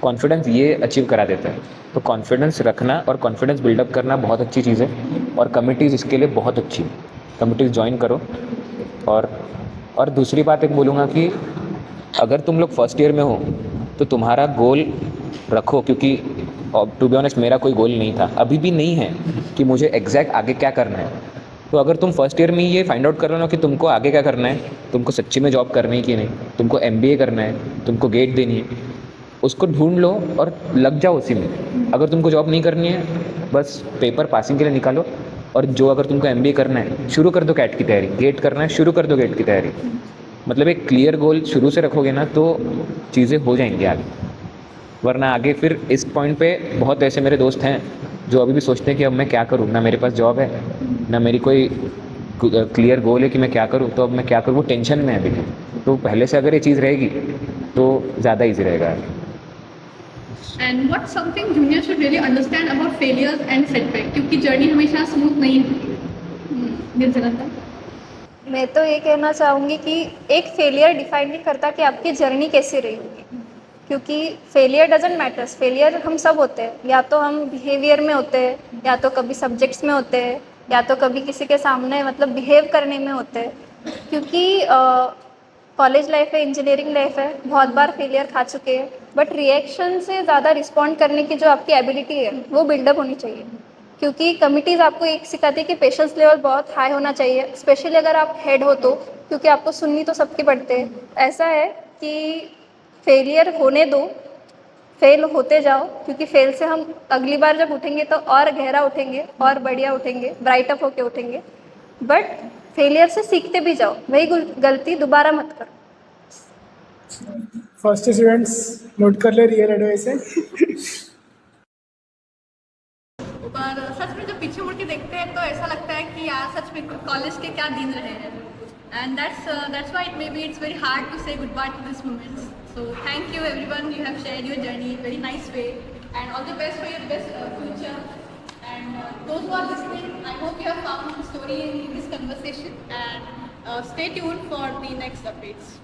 कॉन्फिडेंस ये अचीव करा देता है। तो कॉन्फिडेंस रखना और कॉन्फिडेंस बिल्डअप करना बहुत अच्छी चीज़ है, और कमिटीज़ इसके लिए बहुत अच्छी है, कमिटीज़ ज्वाइन करो। और दूसरी बात एक बोलूँगा कि अगर तुम लोग फर्स्ट ईयर में हो तो तुम्हारा गोल रखो, क्योंकि टू बी ऑनेस्ट मेरा कोई गोल नहीं था, अभी भी नहीं है कि मुझे एग्जैक्ट आगे क्या करना है। तो अगर तुम फर्स्ट ईयर में ये फाइंड आउट कर लो ना कि तुमको आगे क्या करना है, तुमको सच्ची में जॉब करनी है कि नहीं, तुमको MBA करना है, तुमको गेट देनी है, उसको ढूंढ लो और लग जाओ उसी में। अगर तुमको जॉब नहीं करनी है, बस पेपर पासिंग के लिए निकालो, और जो अगर तुमको MBA करना है, शुरू कर दो कैट की तैयारी, गेट करना है, शुरू कर दो गेट की तैयारी। मतलब एक क्लियर गोल शुरू से रखोगे ना तो चीज़ें हो जाएंगी आगे, वरना आगे फिर इस पॉइंट पे बहुत ऐसे मेरे दोस्त हैं जो अभी भी सोचते हैं कि अब मैं क्या करूँ, ना मेरे पास जॉब है, ना मेरी कोई क्लियर गोल है कि मैं क्या करूँ, तो अब मैं क्या करूँ, वो टेंशन में है अभी। तो पहले से अगर ये चीज़ रहेगी तो ज़्यादा ईजी रहेगा। And what's something juniors should really understand about failures and setback, क्योंकि जर्नी हमेशा स्मूथ नहीं होती। मैं तो ये कहना चाहूँगी कि एक फेलियर डिफाइन नहीं करता कि आपकी जर्नी कैसी रही होगी, क्योंकि फेलियर डजेंट मैटर्स। फेलियर हम सब होते हैं, या तो हम बिहेवियर में होते हैं, या तो कभी सब्जेक्ट्स में होते हैं, या तो कभी किसी के सामने मतलब बिहेव करने में होते हैं। क्योंकि कॉलेज लाइफ है, इंजीनियरिंग लाइफ है, बहुत बार फेलियर खा चुके हैं, बट रिएक्शन से ज़्यादा रिस्पॉन्ड करने की जो आपकी एबिलिटी है वो बिल्डअप होनी चाहिए। क्योंकि कमिटीज़ आपको एक सिखाती है कि पेशेंस लेवल बहुत हाई होना चाहिए, स्पेशली अगर आप हेड हो तो, क्योंकि आपको सुननी तो सबके पड़ते हैं। ऐसा है कि फेलियर होने दो, फेल होते जाओ, क्योंकि फेल से हम अगली बार जब उठेंगे तो और गहरा उठेंगे, और बढ़िया उठेंगे, ब्राइट अप होके उठेंगे। बट फेलियर से सीखते भी जाओ, वही गलती दोबारा मत करो। फर्स्ट स्टूडेंट्स नोट कर ले रियल एडवाइस है। पर सच में जब पीछे मुड़ के देखते हैं तो ऐसा लगता है कि यार सच में कॉलेज के क्या दिन रहे हैं। And that's why it's very hard to say goodbye to these moments. So thank you everyone, you have shared your journey in a very nice way, and all the best for your best future. And those who are listening, I hope you have found a story in this conversation, and stay tuned for the next updates.